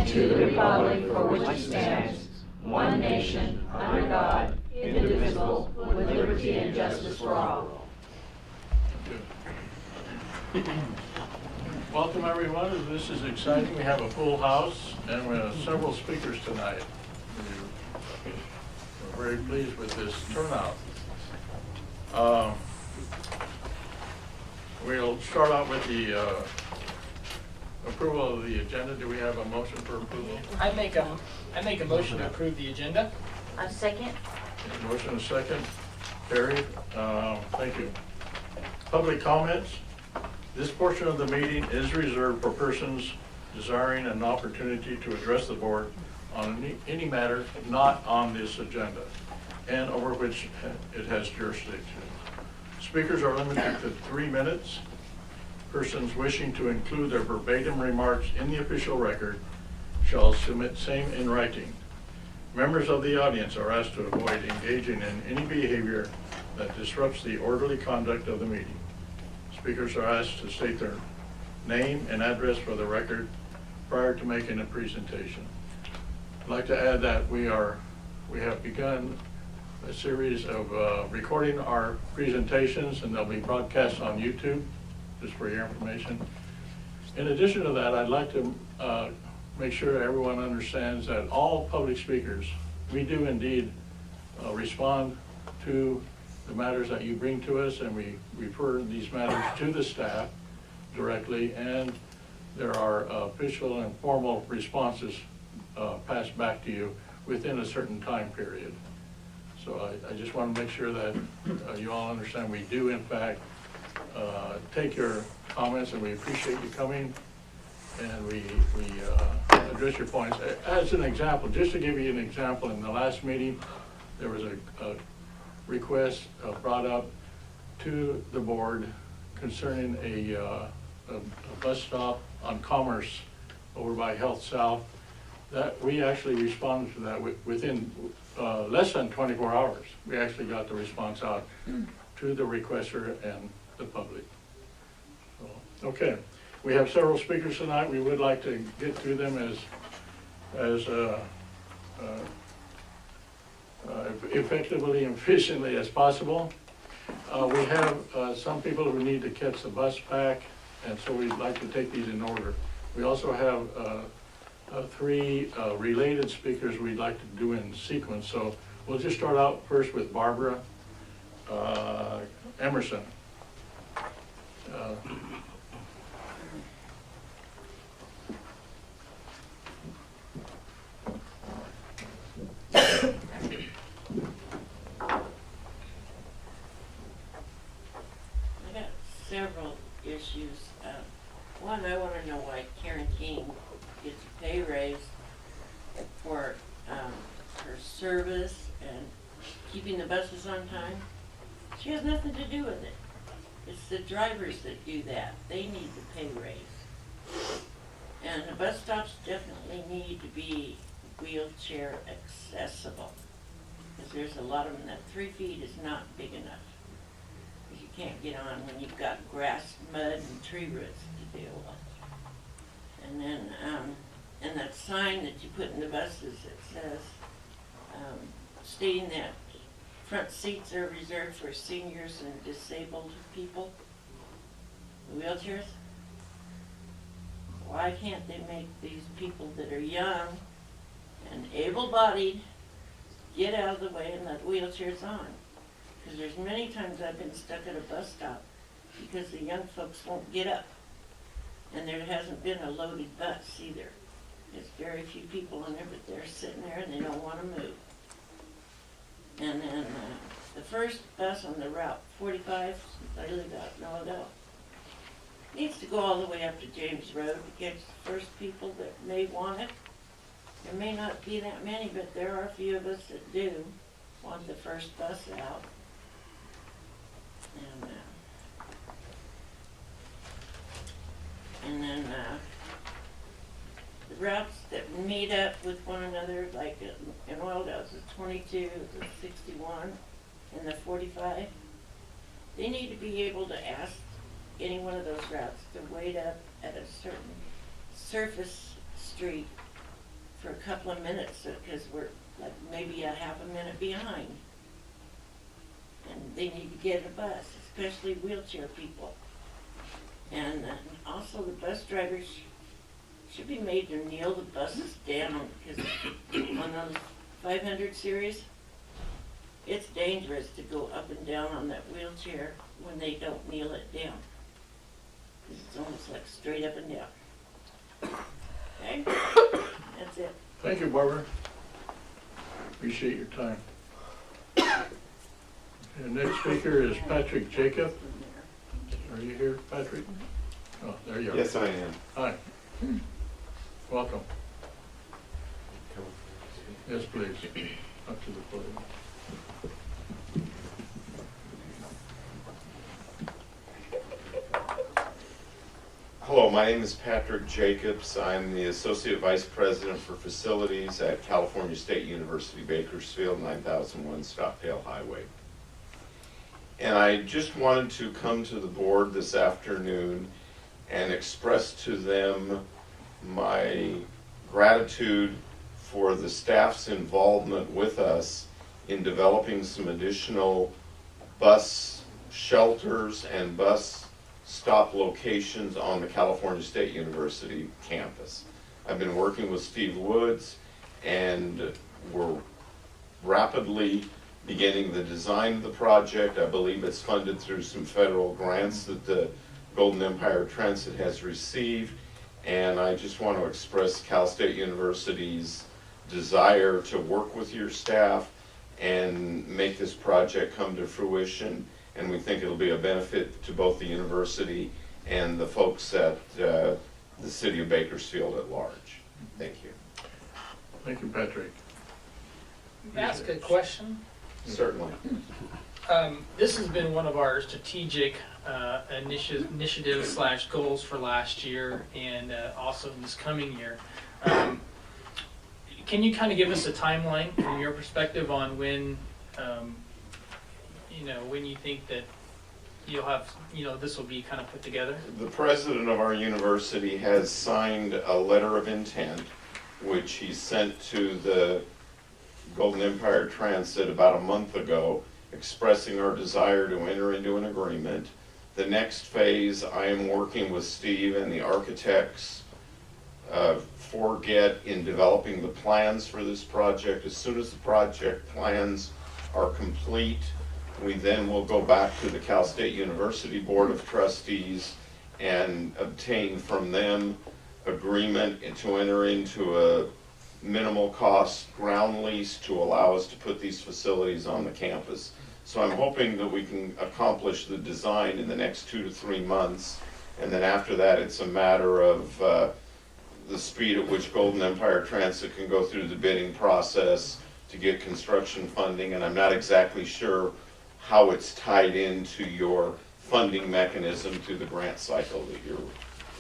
to the republic for which it stands, one nation, under God, indivisible, with liberty and justice for all. Welcome everyone. This is exciting. We have a full house and we have several speakers tonight. We're very pleased with this turnout. We'll start out with the approval of the agenda. Do we have a motion for approval? I make a motion to approve the agenda. A second. Motion and second. Carried. Thank you. Public comments. This portion of the meeting is reserved for persons desiring an opportunity to address the board on any matter not on this agenda and over which it has jurisdiction. Speakers are limited to 3 minutes. Persons wishing to include their verbatim remarks in the official record shall submit same in writing. Members of the audience are asked to avoid engaging in any behavior that disrupts the orderly conduct of the meeting. Speakers are asked to state their name and address for the record prior to making a presentation. I'd like to add that we have begun a series of recording our presentations, and they'll be broadcast on YouTube, just for your information. In addition to that, I'd like to make sure everyone understands that all public speakers, we do indeed respond to the matters that you bring to us, and we refer these matters to the staff directly, and there are official and formal responses passed back to you within a certain time period. So I just want to make sure that you all understand we do in fact take your comments, and we appreciate you coming, and we address your points. As an example, just to give you an example, in the last meeting there was a request brought up to the board concerning a bus stop on Commerce over by Health South. That we actually responded to that within less than 24 hours. We actually got the response out to the requester and the public. So, okay, we have several speakers tonight. We would like to get through them as effectively and efficiently as possible. We have some people who need to catch the bus back, and so we'd like to take these in order. We also have 3 related speakers we'd like to do in sequence. So we'll just start out first with Barbara Emerson. Several issues. One, I want to know why Karen King gets a pay raise for her service and keeping the buses on time. She has nothing to do with it. It's the drivers that do that. They need the pay raise. And the bus stops definitely need to be wheelchair accessible, because there's a lot of them that 3 feet is not big enough. You can't get on when you've got grass, mud, and tree roots to deal with. And then, and that sign that you put in the buses that says, stating that front seats are reserved for seniors and disabled people, wheelchairs. Why can't they make these people that are young and able-bodied get out of the way and let wheelchairs on? Because there's many times I've been stuck at a bus stop because the young folks won't get up. And there hasn't been a loaded bus either. There's very few people in there, but they're sitting there and they don't want to move. And then the first bus on the route 45, since I live out in Illinois, needs to go all the way up to James Road to catch the first people that may want it. There may not be that many, but there are a few of us that do want the first bus out. And then the routes that meet up with one another, like in Oildale, the 22, the 61, and the 45, they need to be able to ask any one of those routes to wait up at a certain surface street for a couple of minutes, because we're like maybe a half a minute behind. And they need to get a bus, especially wheelchair people. And also the bus drivers should be made to kneel the buses down, because on those 500 series, it's dangerous to go up and down on that wheelchair when they don't kneel it down. It's almost like straight up and down. Okay? That's it. Thank you, Barbara. Appreciate your time. The next speaker is Patrick Jacob. Are you here, Patrick? Oh, there you are. Yes, I am. Hi. Welcome. Yes, please. Up to the podium. Hello, my name is Patrick Jacobs. I'm the Associate Vice President for Facilities at California State University, Bakersfield, 9001 Stockdale Highway. And I just wanted to come to the board this afternoon and express to them my gratitude for the staff's involvement with us in developing some additional bus shelters and bus stop locations on the California State University campus. I've been working with Steve Woods, and we're rapidly beginning the design of the project. I believe it's funded through some federal grants that the Golden Empire Transit has received, and I just want to express Cal State University's desire to work with your staff and make this project come to fruition, and we think it'll be a benefit to both the university and the folks at the city of Bakersfield at large. Thank you. Thank you, Patrick. Ask a question. Certainly. This has been one of our strategic initiatives / goals for last year, and also this coming year. Can you kind of give us a timeline from your perspective on when, when you think that you'll have, this will be kind of put together? The president of our university has signed a letter of intent, which he sent to the Golden Empire Transit about a month ago, expressing our desire to enter into an agreement. The next phase, I am working with Steve and the architects for GET in developing the plans for this project. As soon as the project plans are complete, we then will go back to the Cal State University Board of Trustees and obtain from them agreement to enter into a minimal cost ground lease to allow us to put these facilities on the campus. So I'm hoping that we can accomplish the design in the next 2 to 3 months, and then after that it's a matter of the speed at which Golden Empire Transit can go through the bidding process to get construction funding, and I'm not exactly sure how it's tied into your funding mechanism through the grant cycle that you're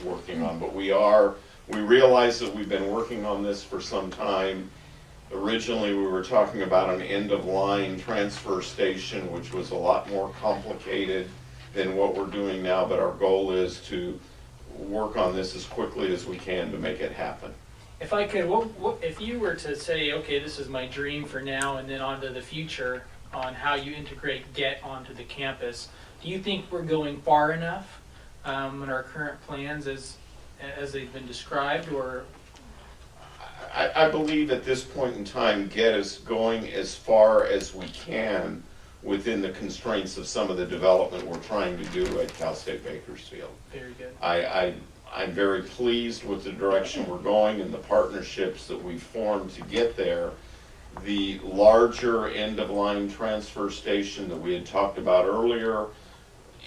working on. But we realize that we've been working on this for some time. Originally, we were talking about an end-of-line transfer station, which was a lot more complicated than what we're doing now, but our goal is to work on this as quickly as we can to make it happen. If I could, if you were to say, okay, this is my dream for now and then on to the future on how you integrate GET onto the campus, do you think we're going far enough in our current plans as they've been described, or? I believe at this point in time, GET is going as far as we can within the constraints of some of the development we're trying to do at Cal State Bakersfield. Very good. I'm very pleased with the direction we're going and the partnerships that we've formed to get there. The larger end-of-line transfer station that we had talked about earlier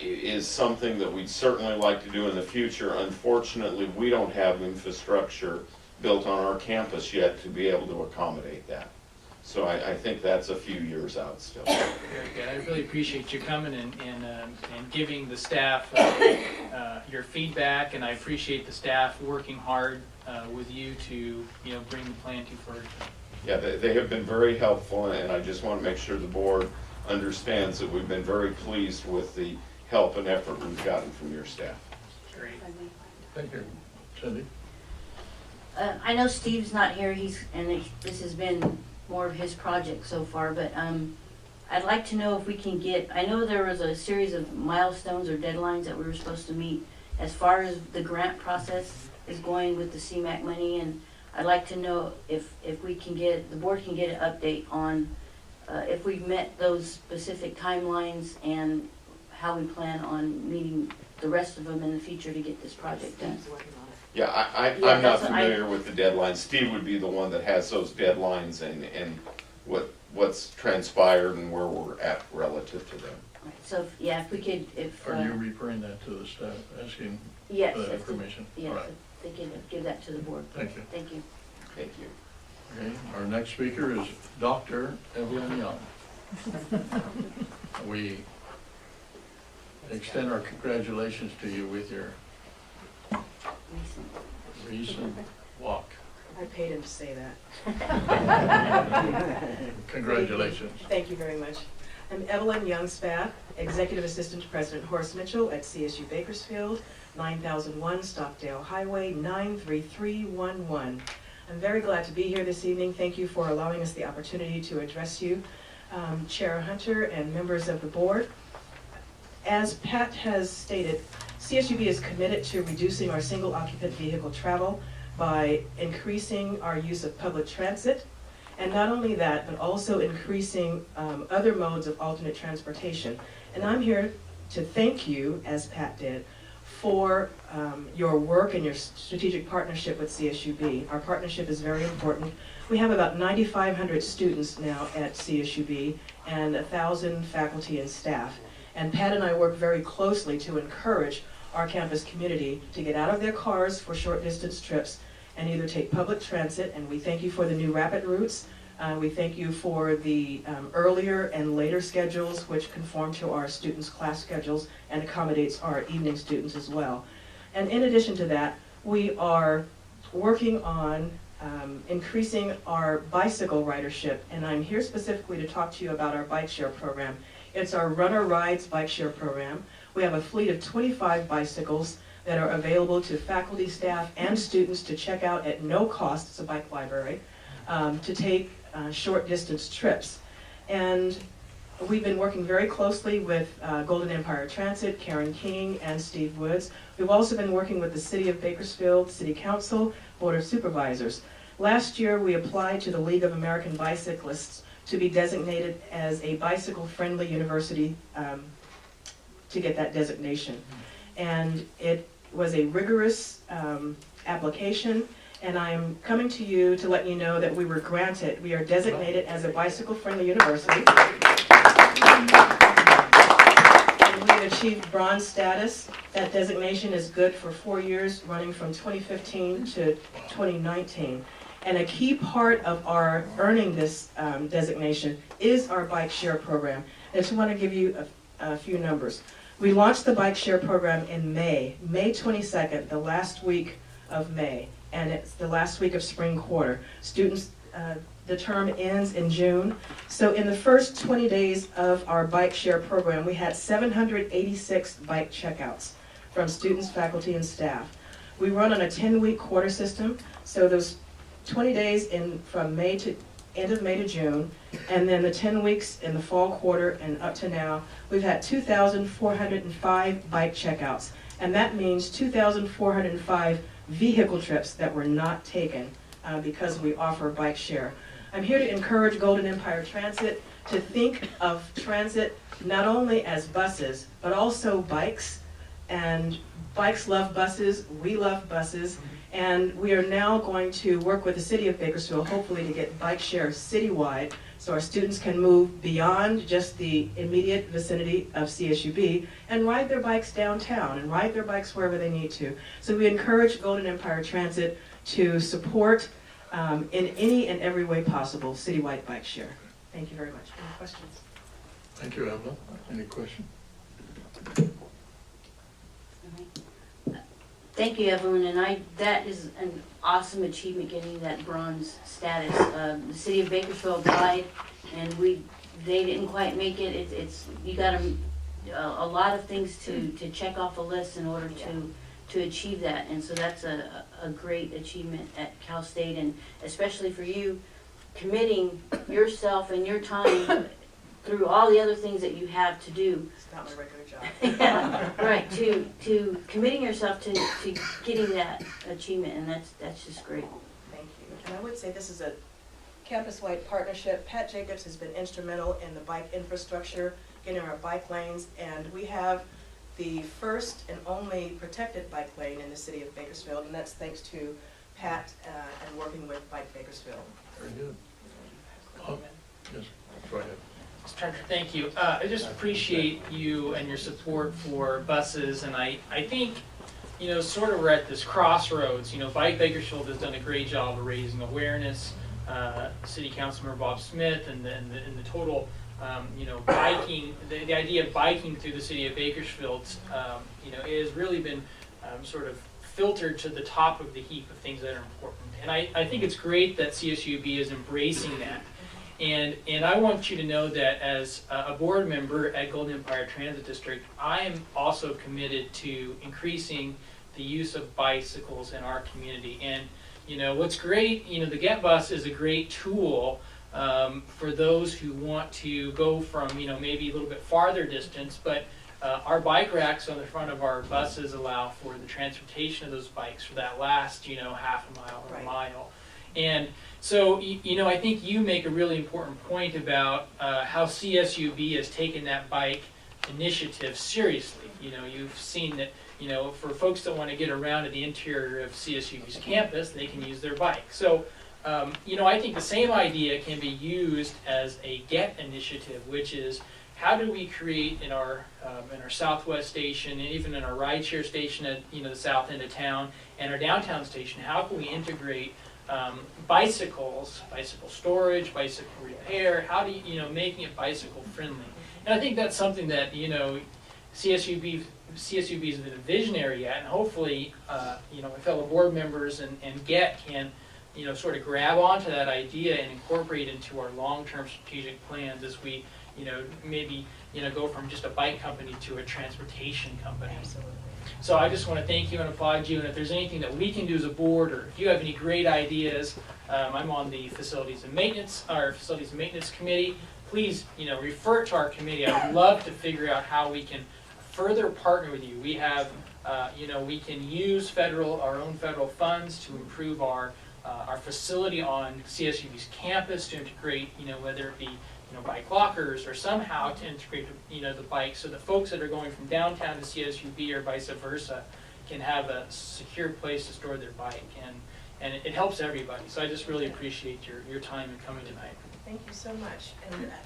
is something that we'd certainly like to do in the future. Unfortunately, we don't have infrastructure built on our campus yet to be able to accommodate that. So I think that's a few years out still. Very good. I really appreciate you coming and giving the staff your feedback, and I appreciate the staff working hard with you to bring the plan to fruition. Yeah, they have been very helpful, and I just want to make sure the board understands that we've been very pleased with the help and effort we've gotten from your staff. Great. Thank you. Cindy? I know Steve's not here, this has been more of his project so far, but, I'd like to know if we can get, I know there was a series of milestones or deadlines that we were supposed to meet as far as the grant process is going with the CMAQ money, and I'd like to know if we can get, the board can get an update on, if we've met those specific timelines and how we plan on meeting the rest of them in the future to get this project done. Yeah, Yeah, I'm not that's what familiar with the deadlines. Steve would be the one that has those deadlines and what's transpired and where we're at relative to them. So, if we could, if. Are you referring that to the staff, asking Yes. for that information? All Yes, right, if they could give that to the board. thank you. Thank you. Thank you. Okay, our next speaker is Dr. Evelyn Young. We extend our congratulations to you with your recent walk. I paid him to say that. Congratulations. Thank you very much. I'm Evelyn Young-Spath, Executive Assistant to President Horace Mitchell at CSU Bakersfield, 9001 Stockdale Highway, 93311. I'm very glad to be here this evening. Thank you for allowing us the opportunity to address you, Chair Hunter and members of the board. As Pat has stated, CSUB is committed to reducing our single occupant vehicle travel by increasing our use of public transit, and not only that, but also increasing other modes of alternate transportation. And I'm here to thank you, as Pat did, for your work and your strategic partnership with CSUB. Our partnership is very important. We have about 9,500 students now at CSUB and 1,000 faculty and staff. And Pat and I work very closely to encourage our campus community to get out of their cars for short distance trips and either take public transit, and we thank you for the new rapid routes. We thank you for the earlier and later schedules which conform to our students' class schedules and accommodates our evening students as well. And in addition to that, we are working on increasing our bicycle ridership, and I'm here specifically to talk to you about our bike share program. It's our Runner Rides bike share program. We have a fleet of 25 bicycles that are available to faculty, staff, and students to check out at no cost. It's a bike library, to take short distance trips. And we've been working very closely with Golden Empire Transit, Karen King, and Steve Woods. We've also been working with the City of Bakersfield, City Council, Board of Supervisors. Last year, we applied to the League of American Bicyclists to be designated as a bicycle-friendly university to get that designation. And it was a rigorous application, and I'm coming to you to let you know that we were granted. We are designated as a bicycle-friendly university. And we've achieved bronze status. That designation is good for 4 years, running from 2015 to 2019. And a key part of our earning this designation is our bike share program. I just want to give you a few numbers. We launched the bike share program in May 22nd, the last week of May, and it's the last week of spring quarter. Students, the term ends in June. So in the first 20 days of our bike share program, we had 786 bike checkouts from students, faculty, and staff. We run on a 10-week quarter system, so those 20 days from May to end of May to June, and then the 10 weeks in the fall quarter and up to now, we've had 2,405 bike checkouts. And that means 2,405 vehicle trips that were not taken because we offer bike share. I'm here to encourage Golden Empire Transit to think of transit not only as buses, but also bikes. And bikes love buses, we love buses. And we are now going to work with the City of Bakersfield, hopefully to get bike share citywide, so our students can move beyond just the immediate vicinity of CSUB and ride their bikes downtown and ride their bikes wherever they need to. So we encourage Golden Empire Transit to support in any and every way possible citywide bike share. Thank you very much. Any questions? Thank you, Evelyn. Any questions? Thank you, Evelyn, and that is an awesome achievement, getting that bronze status. The City of Bakersfield applied, and they didn't quite make it. You got a lot of things to check off the list in order to achieve that. And so that's a great achievement at Cal State, and especially for you, committing yourself and your time through all the other things that you have to do. It's not my regular job. Yeah, right, to committing yourself to getting that achievement, and that's just great. Thank you. And I would say this is a campus-wide partnership. Pat Jacobs has been instrumental in the bike infrastructure, getting our bike lanes, and we have the first and only protected bike lane in the city of Bakersfield, and that's thanks to Pat and working with Bike Bakersfield. Very good. Yes, go ahead. Mr. Trencher, thank you. I just appreciate you and your support for buses, and I think, you know, sort of we're at this crossroads. You know, Bike Bakersfield has done a great job of raising awareness. City Councilmember Bob Smith and the total, you know, biking, the idea of biking through the city of Bakersfield, you know, it has really been sort of filtered to the top of the heap of things that are important. And I think it's great that CSUB is embracing that. And I want you to know that as a board member at Golden Empire Transit District, I am also committed to increasing the use of bicycles in our community. And you know, what's great, you know, the Get Bus is a great tool for those who want to go from, you know, maybe a little bit farther distance, but our bike racks on the front of our buses allow for the transportation of those bikes for that last, you know, half a mile or a mile. And so, you know, I think you make a really important point about how CSUB has taken that bike initiative seriously. You know, you've seen that, you know, for folks that want to get around to the interior of CSUB's campus, they can use their bike. So, you know, I think the same idea can be used as a GET initiative, which is how do we create in our Southwest station, and even in our rideshare station at, you know, the south end of town, and our downtown station, how can we integrate bicycles, bicycle storage, bicycle repair, how do you know, making it bicycle friendly. And I think that's something that, you know, CSUB has been a visionary at, and hopefully, you know, my fellow board members and GET can, you know, sort of grab onto that idea and incorporate it into our long-term strategic plans as we, you know, maybe, you know, go from just a bike company to a transportation company. Absolutely. So I just want to thank you and applaud you, and if there's anything that we can do as a board, or if you have any great ideas, I'm on the Facilities and Maintenance Committee. Please, you know, refer to our committee. I would love to figure out how we can further partner with you. We have, you know, we can use our own federal funds to improve our facility on CSUB's campus to integrate, you know, whether it be, you know, bike lockers or somehow to integrate, you know, the bike so the folks that are going from downtown to CSUB or vice versa can have a secure place to store their bike, and it helps everybody. So I just really appreciate your time in coming tonight. Thank you so much.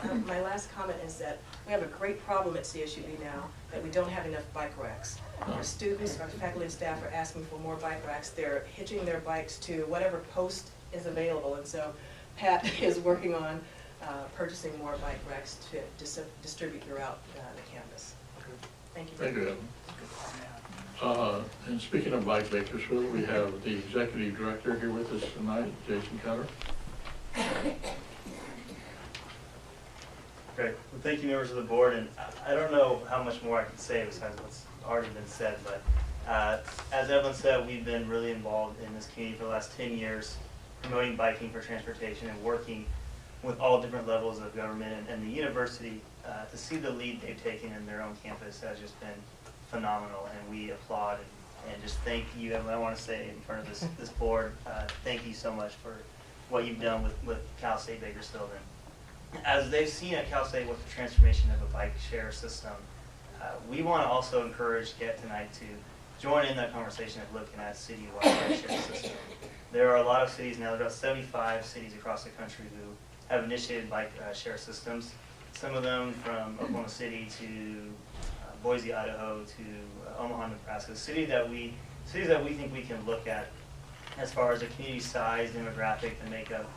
And my last comment is that we have a great problem at CSUB now that we don't have enough bike racks. Our students, our faculty and staff are asking for more bike racks. They're hitching their bikes to whatever post is available, and so Pat is working on purchasing more bike racks to distribute throughout the campus. Thank you. Thank you, Evan. And speaking of Bike Bakersfield, we have the executive director here with us tonight, Jason Cutter. Great. Well, thank you, members of the board. And I don't know how much more I can say besides what's already been said, but as Evelyn said, we've been really involved in this community for the last 10 years, promoting biking for transportation and working with all different levels of government, and the university, to see the lead they've taken in their own campus has just been phenomenal, and we applaud and just thank you. And I want to say in front of this board, thank you so much for what you've done with Cal State Bakersfield. And as they've seen at Cal State with the transformation of a bike share system, we want to also encourage GET tonight to join in that conversation of looking at citywide bike share system. There are a lot of cities now, there are about 75 cities across the country who have initiated bike share systems. Some of them from Oklahoma City to Boise, Idaho to Omaha, Nebraska. Cities that we think we can look at as far as the community size, demographic, and makeup,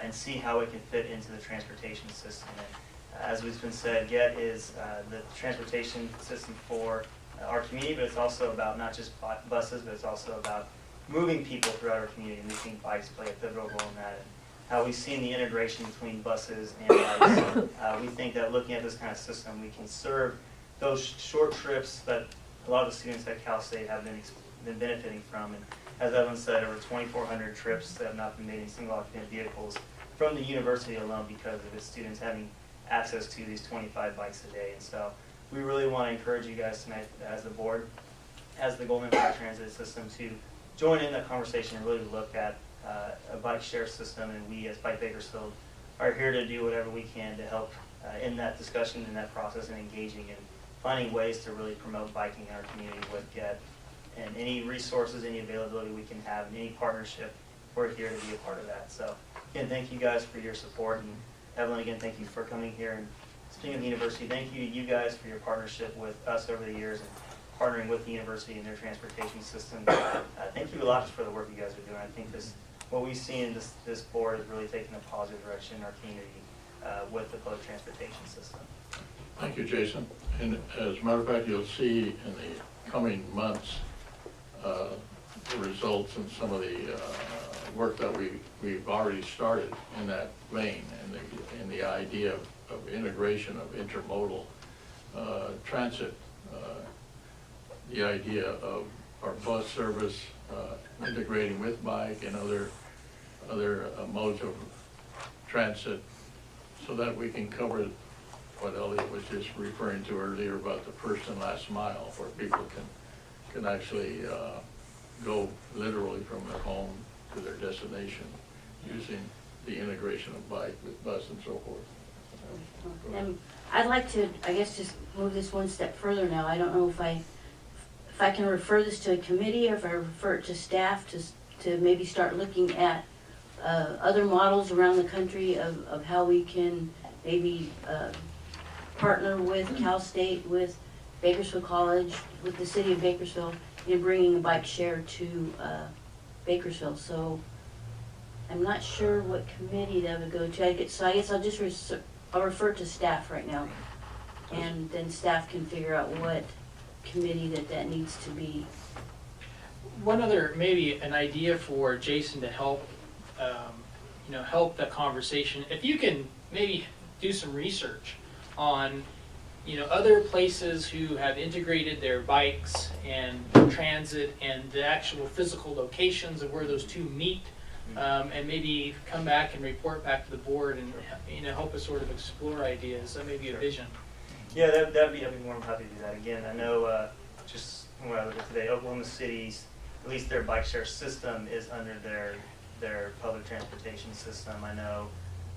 and see how it can fit into the transportation system. And as has been said, GET is the transportation system for our community, but it's also about not just buses, but it's also about moving people throughout our community. And we think bikes play a pivotal role in that. And how we've seen the integration between buses and bikes. We think that looking at this kind of system, we can serve those short trips that a lot of the students at Cal State have been benefiting from. And as Evan said, over 2,400 trips that have not been made in single occupant vehicles from the university alone because of its students having access to these 25 bikes a day. And so we really want to encourage you guys tonight as the board, as the Golden Empire Transit System, to join in that conversation and really look at a bike share system. And we as Bike Bakersfield are here to do whatever we can to help in that discussion, in that process, and engaging in finding ways to really promote biking in our community with GET. And any resources, any availability we can have, and any partnership, we're here to be a part of that. So again, thank you guys for your support. And Evelyn, again, thank you for coming here. And speaking of the university, thank you to you guys for your partnership with us over the years and partnering with the university and their transportation system. Thank you a lot for the work you guys are doing. I think what we've seen in this board is really taking a positive direction in our community with the public transportation system. Thank you, Jason. And as a matter of fact, you'll see in the coming months the results and some of the work that we've already started in that vein, and the idea of integration of intermodal transit, the idea of our bus service integrating with bike and other modes of transit, so that we can cover what Elliot was just referring to earlier about the first and last mile, where people can actually go literally from their home to their destination using the integration of bike with bus and so forth. And I'd like to, I guess, just move this one step further now. I don't know if I can refer this to a committee, or if I refer it to staff to maybe start looking at other models around the country of how we can maybe partner with Cal State, with Bakersfield College, with the city of Bakersfield, in bringing a bike share to Bakersfield. So I'm not sure what committee that would go to. So I guess I'll refer to staff right now, and then staff can figure out what committee that needs to be. One other, maybe an idea for Jason to help, help the conversation. If you can maybe do some research on, other places who have integrated their bikes and transit and the actual physical locations of where those two meet, and maybe come back and report back to the board and, help us sort of explore ideas. That may be a vision. Yeah, I'd be more than happy to do that. Again, I know just when I look at today, Oklahoma City's, at least their bike share system is under their public transportation system. I know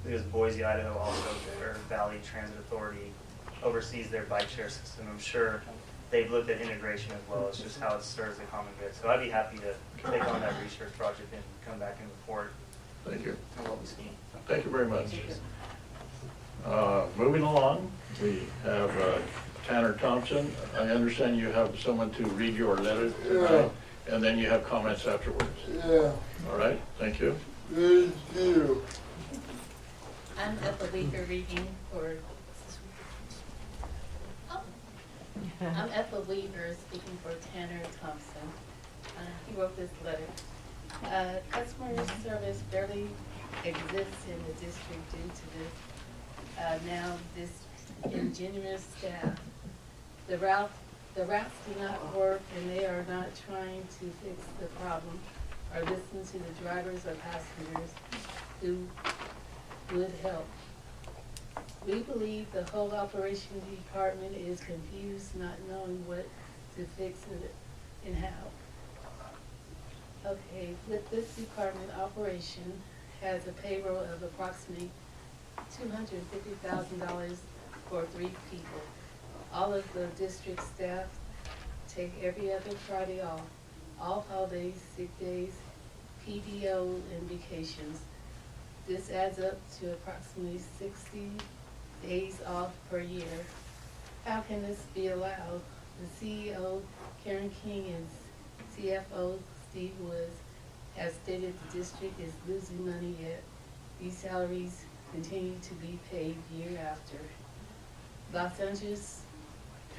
because Boise, Idaho, also their Valley Transit Authority oversees their bike share system. I'm sure they've looked at integration as well. It's just how it serves the common good. So I'd be happy to take on that research project and come back and report Thank you. on what we've seen. Thank you very much. Moving along, we have Tanner Thompson. I understand you have someone to read your letter tonight, and then you have comments afterwards. Yeah. All right, thank you. Thank you. I'm Ethel Weaver reading for. I'm Ethel Weaver speaking for Tanner Thompson. He wrote this letter. Customer service barely exists in the district due to this. Now this ingenuous staff. The routes do not work, and they are not trying to fix the problem or listen to the drivers or passengers who would help. We believe the whole operations department is confused, not knowing what to fix it and how. Okay, with this department operation has a payroll of approximately $250,000 for 3 people. All of the district staff take every other Friday off, all holidays, sick days, PDO, and vacations. This adds up to approximately 60 days off per year. How can this be allowed? The CEO, Karen King, and CFO, Steve Woods, have stated the district is losing money, yet these salaries continue to be paid year after. Los Angeles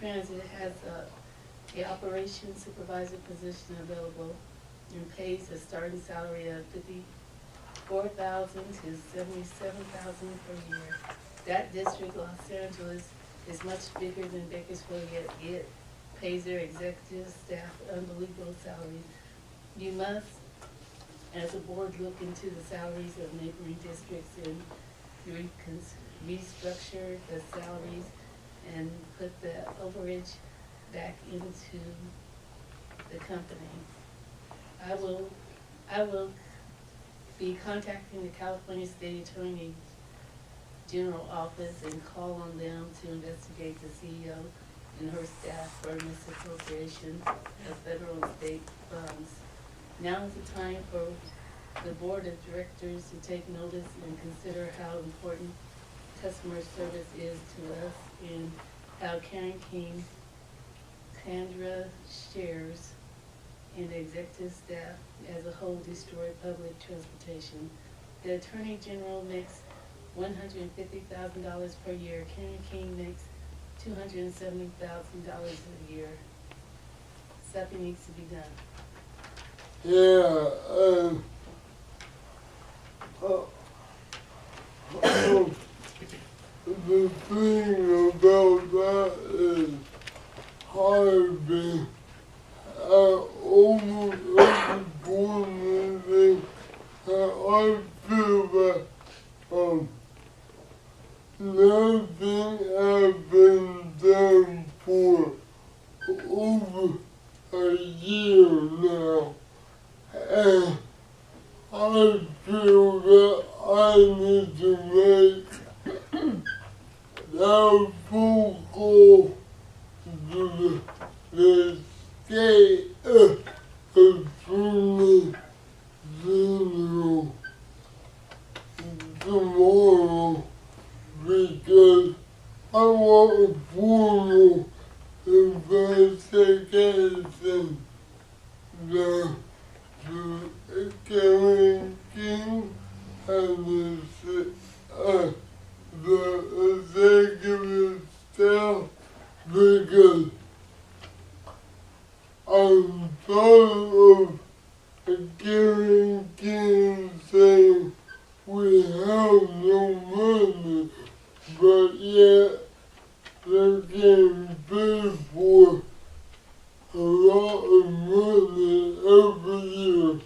Transit has a operations supervisor position available and pays a starting salary of $54,000 to $77,000 per year. That district, Los Angeles, is much bigger than Bakersfield, yet it pays their executive staff unbelievable salaries. You must, as a board, look into the salaries of neighboring districts and restructure the salaries and put the overage back into the company. I will be contacting the California State Attorney General Office and call on them to investigate the CEO and her staff for misappropriation of federal and state funds. Now is the time for the board of directors to take notice and consider how important customer service is to us and how Karen King, Kendra shares, and the executive staff as a whole destroy public transportation. The Attorney General makes $150,000 per year. Karen King makes $270,000 a year. Something needs to be done. Yeah, the thing about that is Harvey, almost every board meeting, I feel that, nothing has been done for over a year now. And I feel that I need to make that phone call to the state attorney general tomorrow because I want a formal investigation. The Karen King and the executive staff because I'm tired of Karen King saying we have no money, but yet they're getting paid for a lot of money every year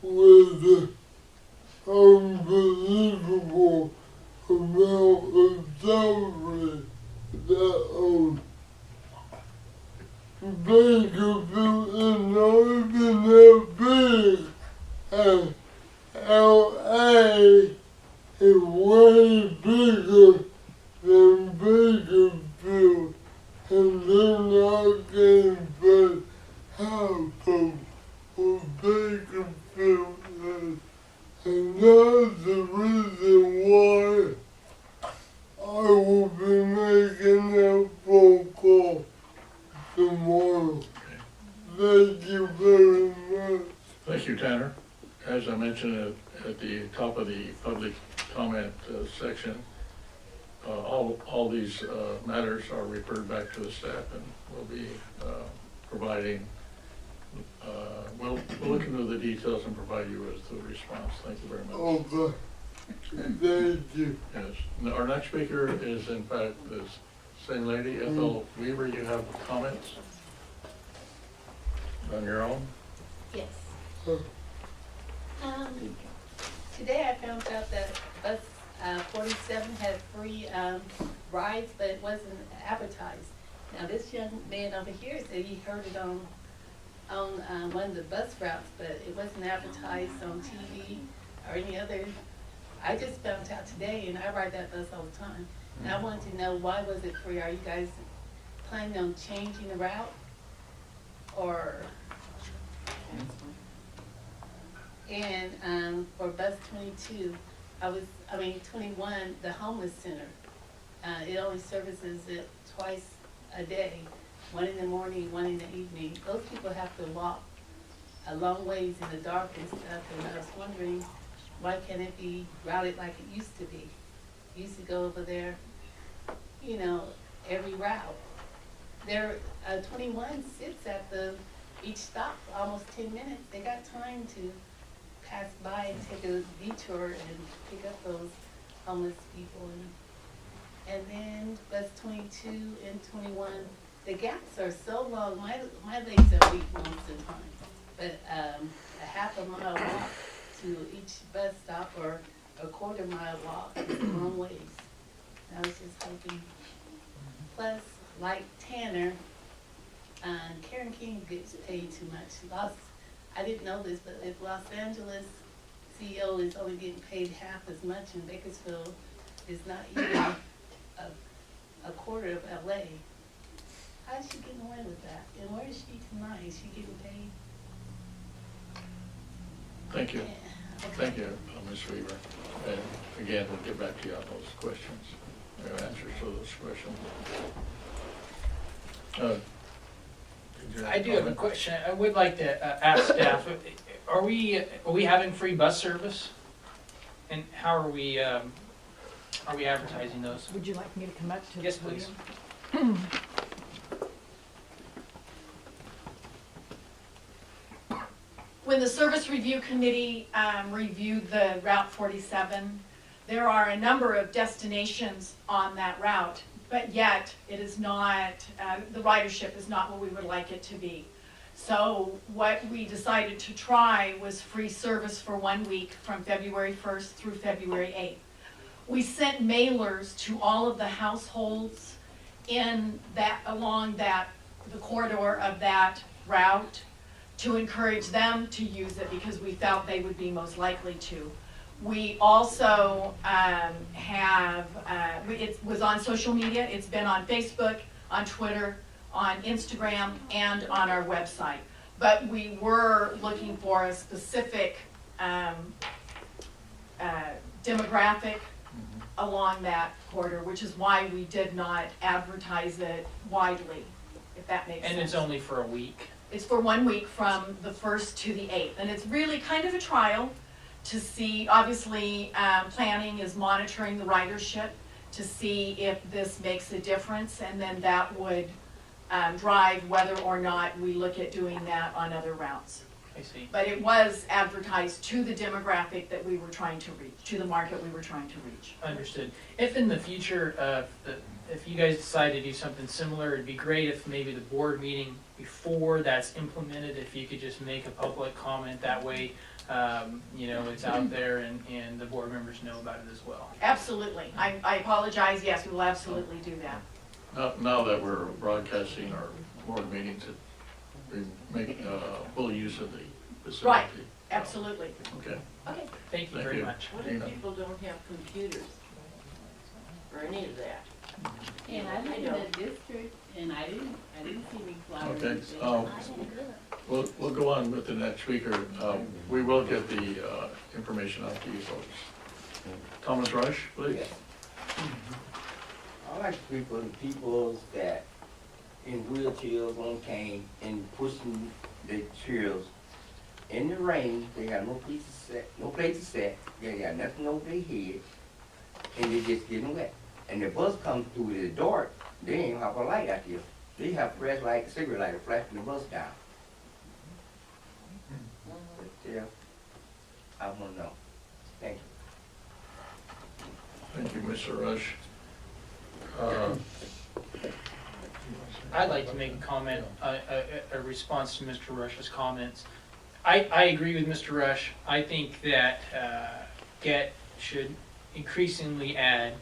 with unbelievable amount of salary that Bakersfield is not even that big, and LA is way bigger than Bakersfield, and they're not getting paid half of what Bakersfield is. And that's the reason why I will be making that phone call tomorrow. Thank you very much. Thank you, Tanner. As I mentioned at the top of the public comment section, all these matters are referred back to the staff and will be providing, we'll look into the details and provide you with the response. Thank you very much. Okay. Thank you. Yes. Our next speaker is in fact this same lady, Ethel Weaver. You have comments on your own? Yes. Today I found out that bus 47 had free rides, but it wasn't advertised. Now this young man over here said he heard it on one of the bus routes, but it wasn't advertised on TV or any other. I just found out today, and I ride that bus all the time. And I wanted to know, why was it free? Are you guys planning on changing the route? Or, and for bus 22, 21, the homeless center, it only services it twice a day, one in the morning, one in the evening. Those people have to walk a long ways in the dark and stuff, and I was wondering, why can't it be routed like it used to be? Used to go over there, you know, every route. There, 21 sits at each stop for almost 10 minutes. They got time to pass by and take a detour and pick up those homeless people. And then bus 22 and 21 the gaps are so long, my legs are weak most of the time. But a half a mile walk to each bus stop or a quarter mile walk is a long ways. I was just hoping. Plus, like Tanner, Karen King gets paid too much. I didn't know this, but if Los Angeles CEO is only getting paid half as much in Bakersfield, it's not even a quarter of LA. How is she getting away with that? And where is she tonight? Is she getting paid? Thank you. Yeah. Okay. Thank you, Ms. Weaver. And again, we'll get back to you on those questions, answers to those questions. Did you I do have a comment? question. I would like to ask staff, are we having free bus service? And how are we advertising those? Would you like me to come up to the Yes, please. podium? When the Service Review Committee reviewed the Route 47, there are a number of destinations on that route, but yet it is not, the ridership is not what we would like it to be. So what we decided to try was free service for 1 week from February 1st through February 8th. We sent mailers to all of the households in that, along that, the corridor of that route, to encourage them to use it because we felt they would be most likely to. We also it was on social media. It's been on Facebook, on Twitter, on Instagram, and on our website. But we were looking for a specific demographic along that corridor, which is why we did not advertise it widely, if that makes sense. And it's only for a week. It's for 1 week from the 1st to the 8th. And it's really kind of a trial to see, obviously, planning is monitoring the ridership to see if this makes a difference, and then that would drive whether or not we look at doing that on other routes. I see. But it was advertised to the demographic that we were trying to reach, to the market we were trying to reach. Understood. If in the future, if you guys decide to do something similar, it'd be great if maybe the board meeting before that's implemented, if you could just make a public comment that way, you know, it's out there and the board members know about it as well. Absolutely. I apologize. Yes, we will absolutely do that. Now that we're broadcasting our board meetings, we make full use of the facility. Right. Absolutely. Okay. Okay. Thank you Thank very you. much. What if people don't have computers or any of that? And I live in a district, and I didn't see any flyers. Okay, or we'll go on with the next speaker. We will get the information out to you folks. Thomas Rush, please. I like to speak for the people that in wheelchairs on cane and pushing their chairs in the rain. They got no place to sit. They got nothing over their head, and they just getting wet. And the bus comes through the dark. They ain't have a light out there. They have flashlight, cigarette lighter flashing the bus down. But yeah, I want to know. Thank you. Thank you, Mr. Rush. I'd like to make a comment, a response to Mr. Rush's comments. I agree with Mr. Rush. I think that GET should increasingly add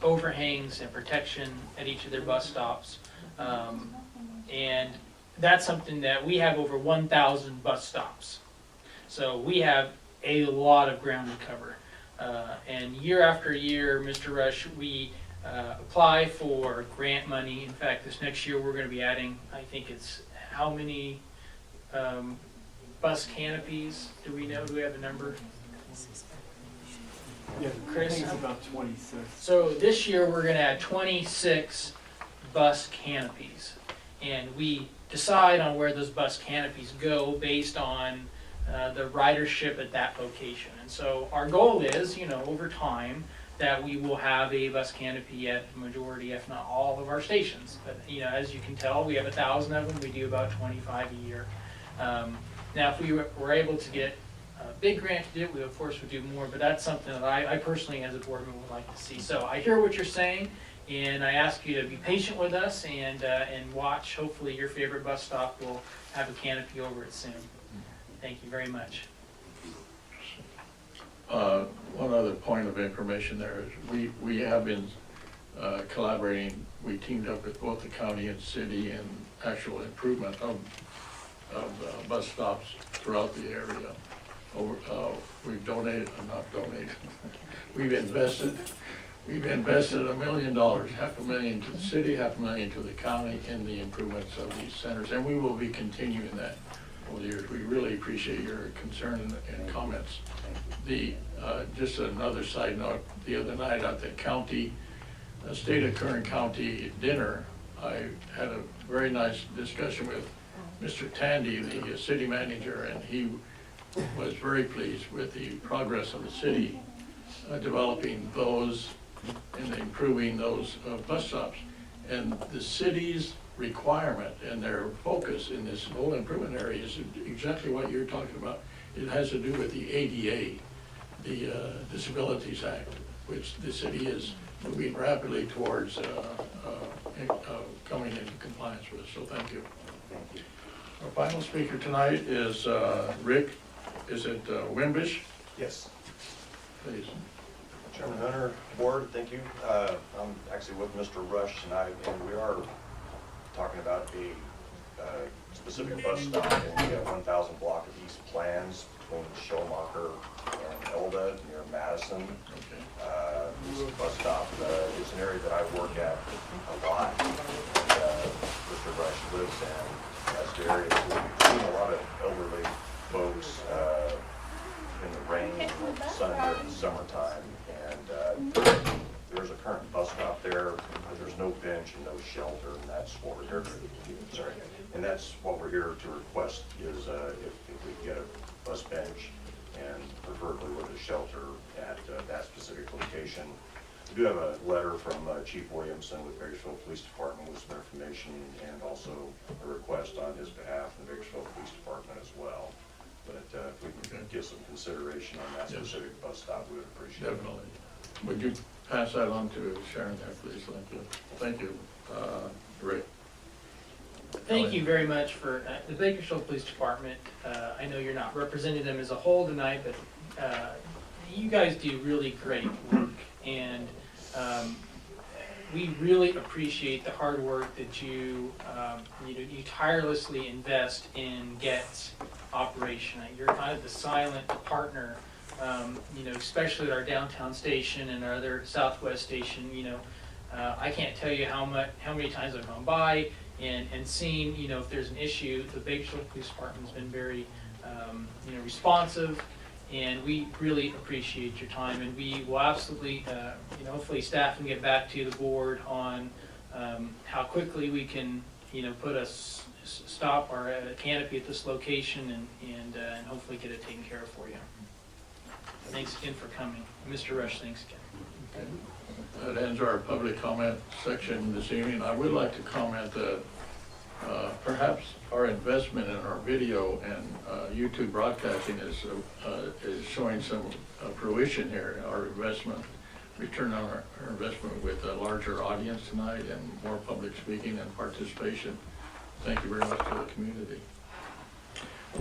overhangs and protection at each of their bus stops. And that's something that we have over 1,000 bus stops. So we have a lot of ground to cover. And year after year, Mr. Rush, we apply for grant money. In fact, this next year we're going to be adding, I think it's how many bus canopies? Do we know? Do we have a number? Yeah, Chris? I think it's about 26. So this year we're going to add 26 bus canopies. And we decide on where those bus canopies go based on the ridership at that location. And so our goal is, you know, over time, that we will have a bus canopy at the majority, if not all, of our stations. But, you know, as you can tell, we have 1,000 of them. We do about 25 a year. Now, if we were able to get a big grant to do it, we of course would do more. But that's something that I personally, as a board member, would like to see. So I hear what you're saying, And I ask you to be patient with us and watch. Hopefully your favorite bus stop will have a canopy over it soon. Thank you very much. One other point of information there is we have been collaborating. We teamed up with both the county and city in actual improvement of bus stops throughout the area. We've donated, not donated, we've invested $1 million, $500,000 to the city, $500,000 to the county in the improvements of these centers, and we will be continuing that over the years. We really appreciate your concern and comments. Just another side note, the other night at the county, State of Kern County dinner, I had a very nice discussion with Mr. Tandy, the city manager, and he was very pleased with the progress of the city developing those and improving those bus stops. And the city's requirement and their focus in this whole improvement area is exactly what you're talking about. It has to do with the ADA, the Disabilities Act, which the city is moving rapidly towards coming into compliance with. So thank you. Thank you. Our final speaker tonight is Rick. Is it Wimbish? Yes. Please. Chairman Hunter, Board, thank you. I'm actually with Mr. Rush tonight, and we are talking about a specific bus stop in the 1000 block of East Plans between Schomacher and Elda near Madison. Okay. This bus stop is an area that I work at a lot. Mr. Rush lives in. That's the area that we've seen a lot of elderly folks in the rain and the sun during the summertime. And there's a current bus stop there, but there's no bench and no shelter, and that's what we're here to, sorry. And that's what we're here to request is if we get a bus bench and preferably with a shelter at that specific location. We do have a letter from Chief Williamson with Bakersfield Police Department with some information and also a request on his behalf from the Bakersfield Police Department as well. But if we can get some consideration on that specific bus stop, we would appreciate it. Definitely. Would you pass that on to Sharon there, please? Thank you. Thank you, Rick. Thank you very much for the Bakersfield Police Department. I know you're not representing them as a whole tonight, but you guys do really great work, and we really appreciate the hard work that you tirelessly invest in GET's operation. You're kind of the silent partner, especially at our downtown station and our other southwest station. I can't tell you how many times I've gone by and seen, if there's an issue. The Bakersfield Police Department has been very, responsive, and we really appreciate your time. And we will absolutely, hopefully staff can get back to the board on how quickly we can, put a stop or a canopy at this location and hopefully get it taken care of for you. Thanks again for coming. Mr. Rush, thanks again. Okay. That ends our public comment section this evening. I would like to comment that perhaps our investment in our video and YouTube broadcasting is showing some fruition here. Our investment, return on our investment with a larger audience tonight and more public speaking and participation. Thank you very much to the community.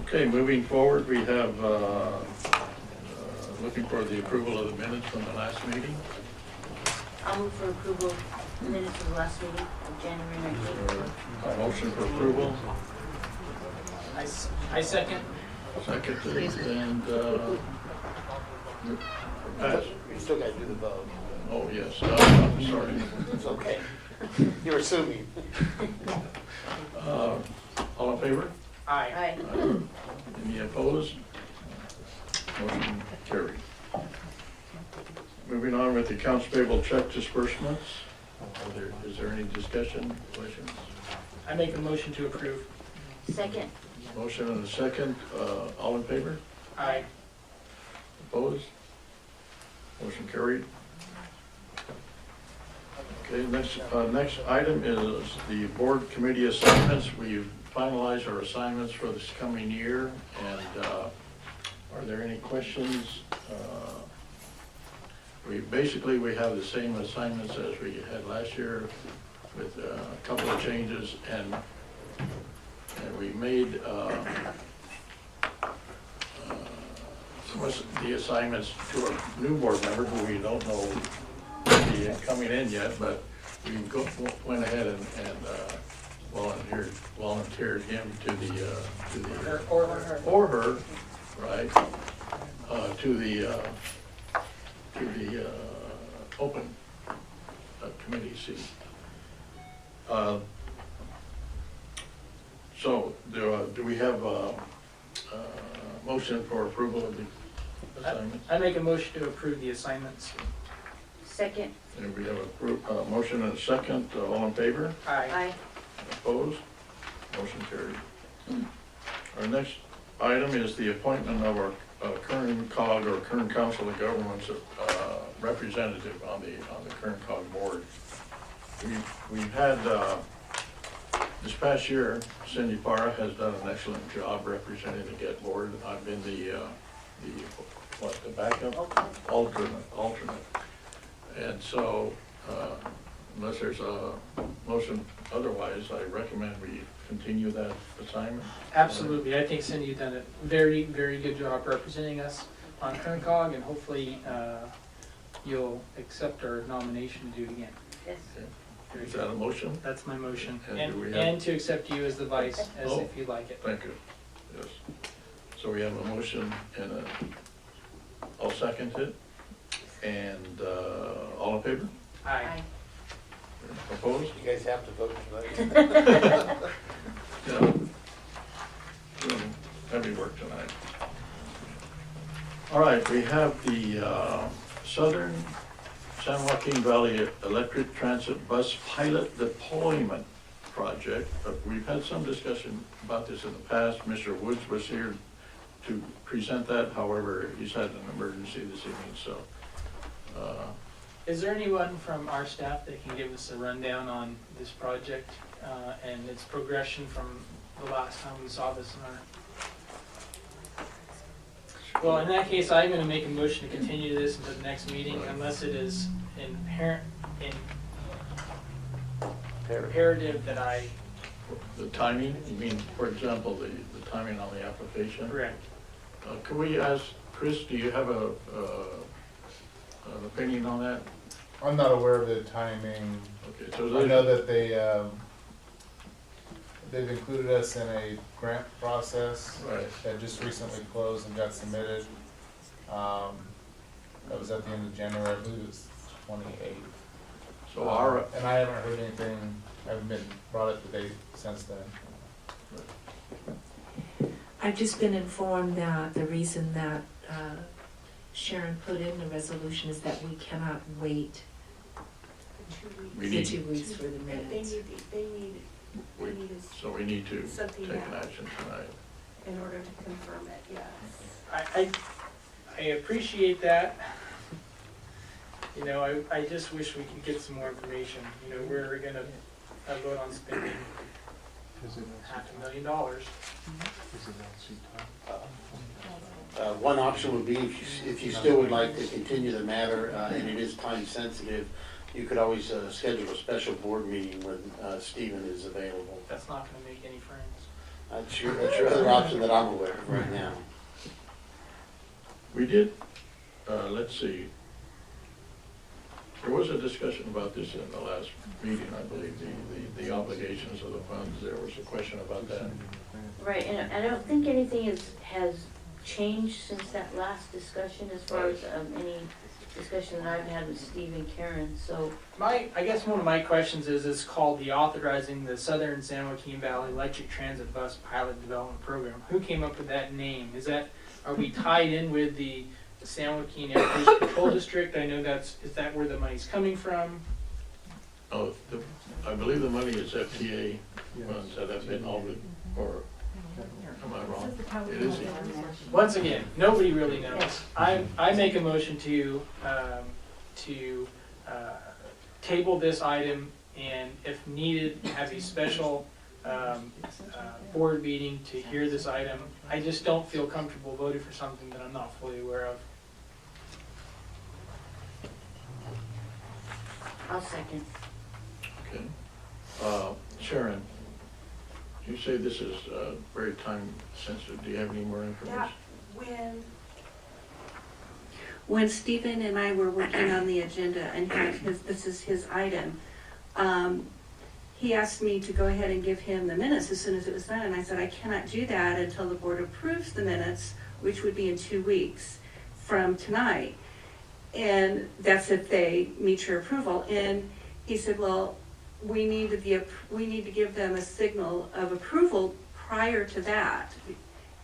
Okay, moving forward, we have looking for the approval of the minutes from the last meeting. I'll move for approval of the minutes of the last meeting of January 19th. A motion for approval. I second. Second, and pass. You still gotta do the vote. Oh, yes, I'm sorry. It's okay. You're assuming. All in favor? Aye. Aye. Any opposed? Motion carried. Moving on with the accounts payable check disbursements. Is there any discussion, questions? I make a motion to approve. Second. Motion and a second. All in favor? Aye. Opposed? Motion carried. Okay, next item is the board committee assignments. We've finalized our assignments for this coming year, and are there any questions we have the same assignments as we had last year with a couple of changes, and we made the assignments to a new board member who we don't know will be coming in yet, but we went ahead and volunteered him to the or her, right, to the open committee seat. So do we have a motion for approval of the assignments? I make a motion to approve the assignments. Second. And we have a motion and a second. All in favor? Aye. Opposed? Motion carried. Our next item is the appointment of our current COG, or current Council of Governments representative on the current COG board. We've had this past year, Cindy Parra has done an excellent job representing the GET board. I've been the backup? Alternate. And so, unless there's a motion otherwise, I recommend we continue that assignment. Absolutely. I think Cindy, you've done a very, very good job representing us on current COG, and hopefully you'll accept our nomination to do it again. Yes. Okay. Very Is good. that a motion? That's my motion. And do we have- And to accept you as the vice, as Oh. if you'd like it. Thank you. Yes. So we have a motion and I'll second it. And all in favor? Aye. Opposed? You guys have to vote tonight. Yeah. Doing heavy work tonight. All right, we have the Southern San Joaquin Valley Electric Transit Bus Pilot Deployment Project. We've had some discussion about this in the past. Mr. Woods was here to present that. However, he's had an emergency this evening, so. Is there anyone from our staff that can give us a rundown on this project and its progression from the last time we saw this in our? Well, in that case, I'm going to make a motion to continue this until the next meeting, unless it is imperative that I. The timing, you mean, for example, the timing on the application? Correct. Can we ask, Chris, do you have an opinion on that? I'm not aware of the timing. Okay, so I know that they've included us in a grant process Right. that just recently closed and got submitted. That was at the end of January, I believe it was 28th. So and I haven't heard anything, I haven't been brought up to date since then. I've just been informed that the reason that Sharon put in the resolution is that we cannot wait we the need, 2 weeks for the minutes. so we need to Something take an now. action tonight. In order to confirm it, yes. I appreciate that. You know, I just wish we could get some more information. You know, we're gonna vote on spending $500,000. One option would be, if you still would like to continue the matter, and it is time sensitive, you could always schedule a special board meeting when Stephen is available. That's not gonna make any friends. That's your other option that I'm aware of right now. We did, let's see, there was a discussion about this in the last meeting, I believe, the obligations of the funds. There was a question about that. Right, and I don't think anything has changed since that last discussion as far as any discussion that I've had with Steve and Karen, so. I guess one of my questions is, it's called the Authorizing the Southern San Joaquin Valley Electric Transit Bus Pilot Development Program. Who came up with that name? Are we tied in with the San Joaquin Air Pollution Control District? I know is that where the money's coming from? Oh, I believe the money is FTA funds that have been altered, or am I wrong? It is. Once again, nobody really knows. I make a motion to table this item, and if needed, have a special board meeting to hear this item. I just don't feel comfortable voting for something that I'm not fully aware of. I'll second. Okay. Sharon, you say this is very time sensitive. Do you have any more information? That when Stephen and I were working on the agenda and this is his item, he asked me to go ahead and give him the minutes as soon as it was done, and I said I cannot do that until the board approves the minutes, which would be in 2 weeks from tonight. And that's if they meet your approval. And he said, well, we need to give them a signal of approval prior to that.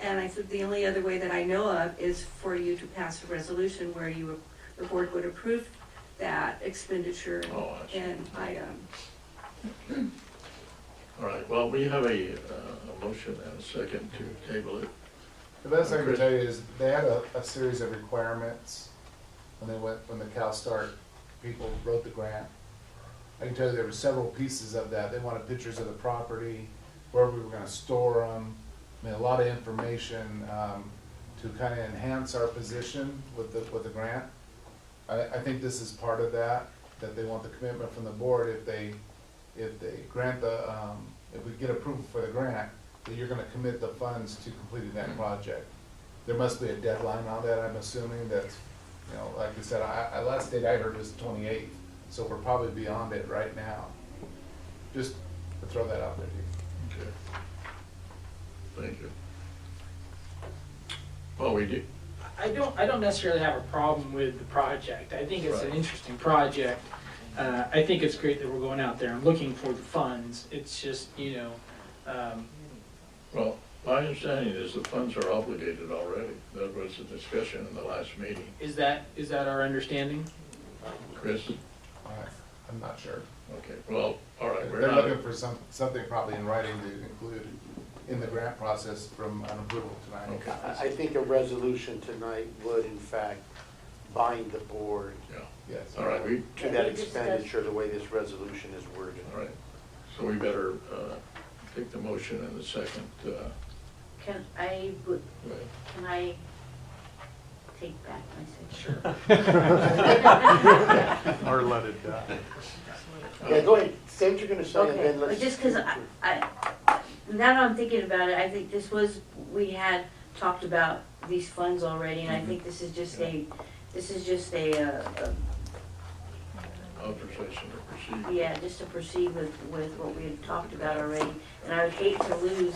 And I said, the only other way that I know of is for you to pass a resolution where the board would approve that expenditure and item. All right, well, we have a motion and a second to table it. The best I can tell you is they had a series of requirements when the CalSTART people wrote the grant. I can tell you there were several pieces of that. They wanted pictures of the property, where we were gonna store them. I mean, a lot of information to kind of enhance our position with the grant. I think this is part of that they want the commitment from the board if they grant if we get approval for the grant, that you're gonna commit the funds to completing that project. There must be a deadline on that, I'm assuming that's, like I said, last date I heard was the 28th, so we're probably beyond it right now. Just to throw that out there to you. Okay. Thank you. Well, we do. I don't necessarily have a problem with the project. I think it's an interesting project. I think it's great that we're going out there and looking for the funds. It's just, Well, my understanding is the funds are obligated already. That was a discussion in the last meeting. Is that our understanding? Chris? I'm not sure. Okay, well, all right. They're looking for something probably in writing to include in the grant process from an approval tonight. Okay. I think a resolution tonight would in fact bind the board. Yeah. Yes. All right, To that expenditure, the way this resolution is worded. all right. So we better take the motion and the second. Can I take back my signature? Or let it die. Yeah, go ahead, say what you're gonna say, and Okay, then but let's. just because now that I'm thinking about it, I think we had talked about these funds already, and I think this is just a Authorization to proceed. yeah, just to proceed with what we had talked about already. And I would hate to lose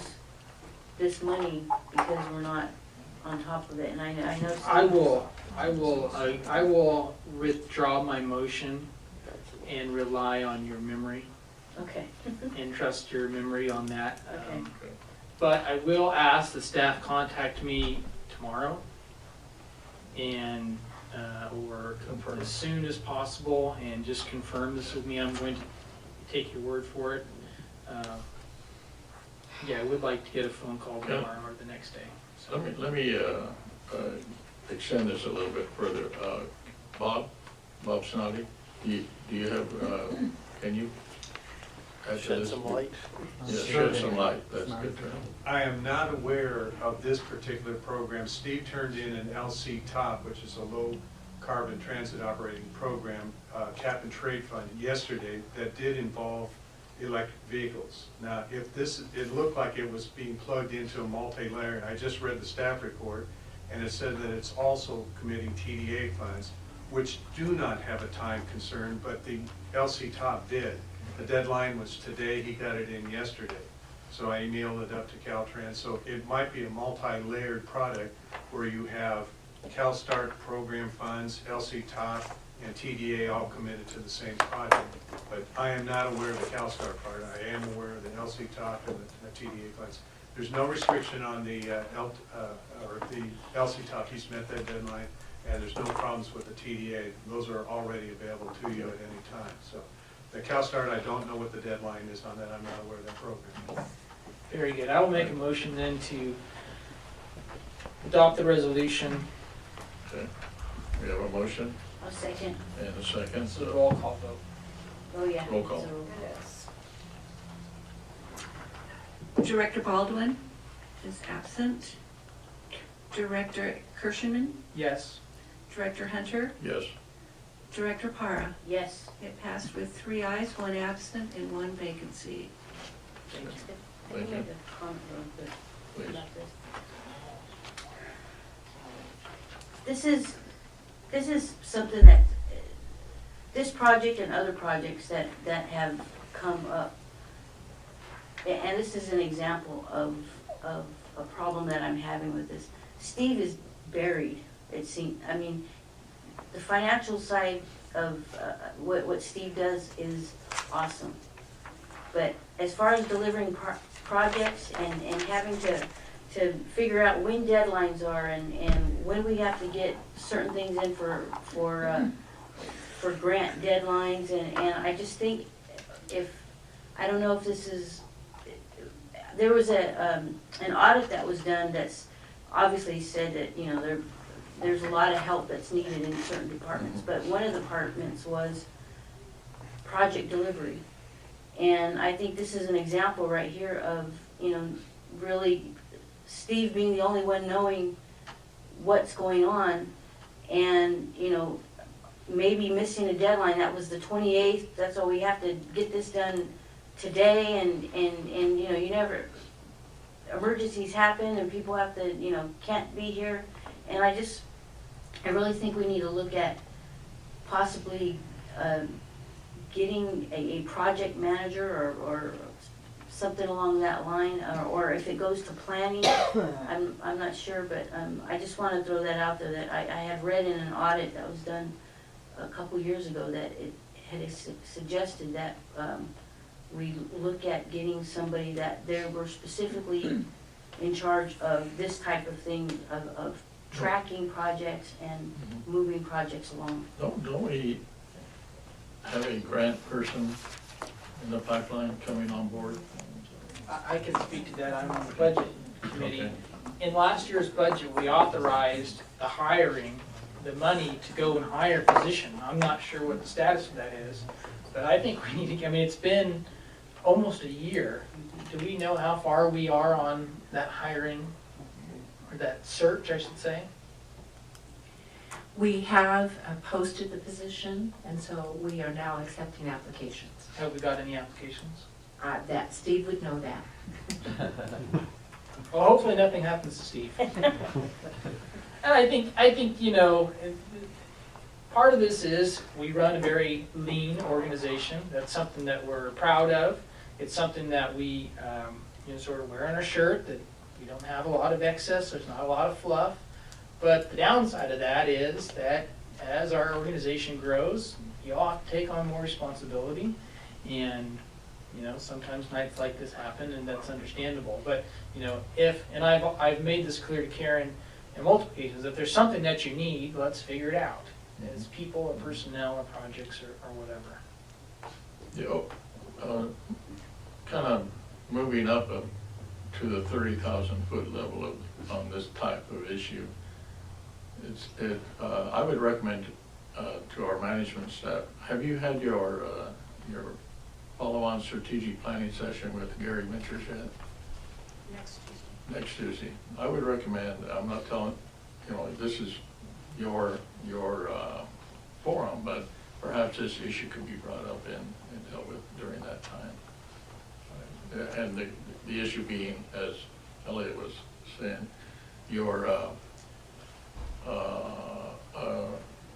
this money because we're not on top of it, and I know. I will withdraw my motion and rely on your memory Okay. and trust your memory on that. Okay. But I will ask the staff contact me tomorrow and or as soon as possible and just confirm this with me. I'm going to take your word for it. Yeah, I would like to get a phone call tomorrow or the next day. So. Let me extend this a little bit further. Bob Snoddy, do you have, can you add to Shed this? some light. Yeah, shed some light, that's good. I am not aware of this particular program. Steve turned in an LC TOP, which is a low carbon transit operating program, cap and trade fund yesterday that did involve electric vehicles. Now, if this, it looked like it was being plugged into a multi-layer, and I just read the staff report, and it said that it's also committing TDA funds, which do not have a time concern, but the LC TOP did. The deadline was today, he got it in yesterday. So I emailed it up to Caltrans, so it might be a multi-layered product where you have CalSTART program funds, LC TOP, and TDA all committed to the same project. But I am not aware of the CalSTART part. I am aware of the LC TOP and the TDA funds. There's no restriction on the LC TOP. He's met that deadline, and there's no problems with the TDA. Those are already available to you at any time. So the CalSTART, I don't know what the deadline is on that. I'm not aware of that program. Very good. I will make a motion then to adopt the resolution. Okay, we have a motion A second. and a second. So roll call vote. Oh, yeah. Roll call. Yes. Director Baldwin is absent. Director Kirschman, Yes. Director Hunter, Yes. Director Para. Yes. It passed with 3 ayes, 1 absent, and 1 vacancy. Thank I you. make a comment real quick Please. about this. This is something that, this project and other projects that have come up, and this is an example of a problem that I'm having with this. Steve is buried, it seems. I mean, the financial side of what Steve does is awesome. But as far as delivering projects and having to figure out when deadlines are and when we have to get certain things in for grant deadlines, and I just think I don't know if this is, there was an audit that was done that's obviously said that, you know, there's a lot of help that's needed in certain departments, but one of the departments was project delivery. And I think this is an example right here of, you know, really Steve being the only one knowing what's going on, and, you know, maybe missing a deadline. That was the 28th, that's all we have to get this done today, and you know, you never, emergencies happen and people have to, you know, can't be here. And I really think we need to look at possibly getting a project manager or something along that line, or if it goes to planning, I'm not sure, but I just want to throw that out there, that I had read in an audit that was done a couple years ago that it had suggested that we look at getting somebody that they were specifically in charge of this type of thing, of tracking projects and moving projects along. Don't we have a grant person in the pipeline coming on board? I can speak to that. I'm on the budget committee. Okay. In last year's budget, we authorized the hiring, the money to go and hire a position. I'm not sure what the status of that is, but I think we need to, I mean, it's been almost a year. Do we know how far we are on that hiring, or that search, I should say? We have posted the position, and so we are now accepting applications. Have we got any applications? That Steve would know that. Well, hopefully nothing happens to Steve. And I think, you know, part of this is we run a very lean organization. That's something that we're proud of. It's something that we, you know, sort of wear on our shirt, that we don't have a lot of excess, there's not a lot of fluff. But the downside of that is that as our organization grows, you all have to take on more responsibility. And, you know, sometimes nights like this happen, and that's understandable. But, you know, and I've made this clear to Karen in multiple cases, if there's something that you need, let's figure it out. As people or personnel or projects or whatever. Yeah, kind of moving up to the 30,000 foot level on this type of issue. I would recommend to our management staff, have you had your follow-on strategic planning session with Gary Mitchers yet? Next Tuesday. I would recommend, I'm not telling, you know, this is your forum, but perhaps this issue could be brought up and dealt with during that time. And the issue being, as Elliot was saying, your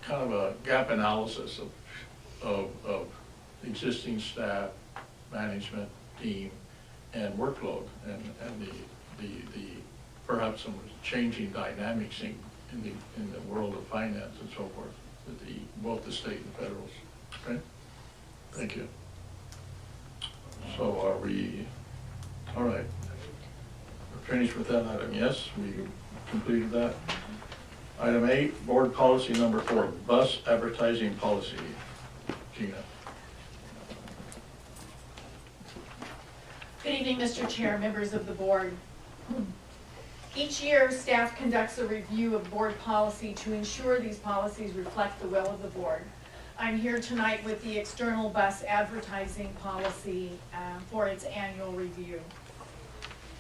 kind of a gap analysis of existing staff, management team, and workload, and the perhaps some changing dynamics in the world of finance and so forth, with both the state and federals. Okay? Thank you. So are we, all right, we're finished with that item, yes? We completed that. Item 8, board policy number 4, bus advertising policy. Gina. Good evening, Mr. Chair, members of the board. Each year, staff conducts a review of board policy to ensure these policies reflect the will of the board. I'm here tonight with the external bus advertising policy for its annual review.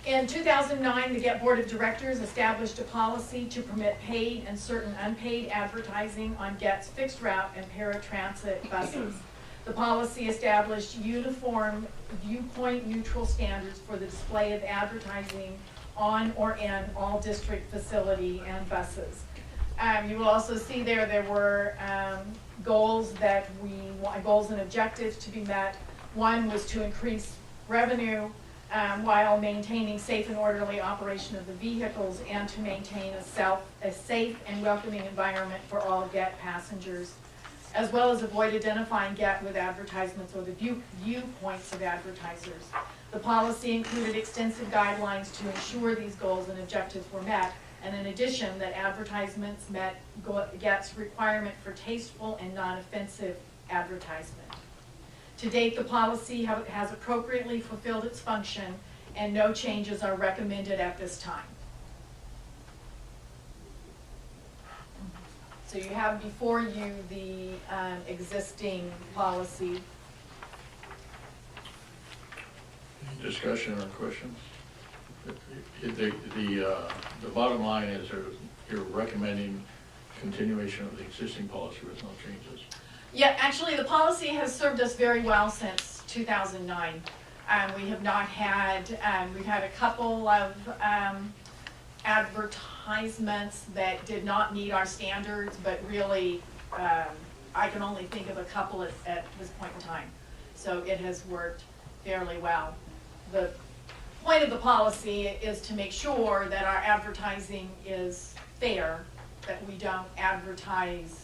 In 2009, the GET Board of Directors established a policy to permit paid and certain unpaid advertising on GET's fixed route and paratransit buses. The policy established uniform, viewpoint-neutral standards for the display of advertising on or in all district facility and buses. You will also see there were goals and objectives to be met. One was to increase revenue while maintaining safe and orderly operation of the vehicles, and to maintain a safe and welcoming environment for all GET passengers, as well as avoid identifying GET with advertisements or the viewpoints of advertisers. The policy included extensive guidelines to ensure these goals and objectives were met, and in addition, that advertisements met GET's requirement for tasteful and non-offensive advertisement. To date, the policy has appropriately fulfilled its function, and no changes are recommended at this time. So you have before you the existing policy. Any discussion or questions? The bottom line is you're recommending continuation of the existing policy with no changes. Yeah, actually, the policy has served us very well since 2009. We have not had, we've had a couple of advertisements that did not meet our standards, but really, I can only think of a couple at this point in time. So it has worked fairly well. The point of the policy is to make sure that our advertising is fair, that we don't advertise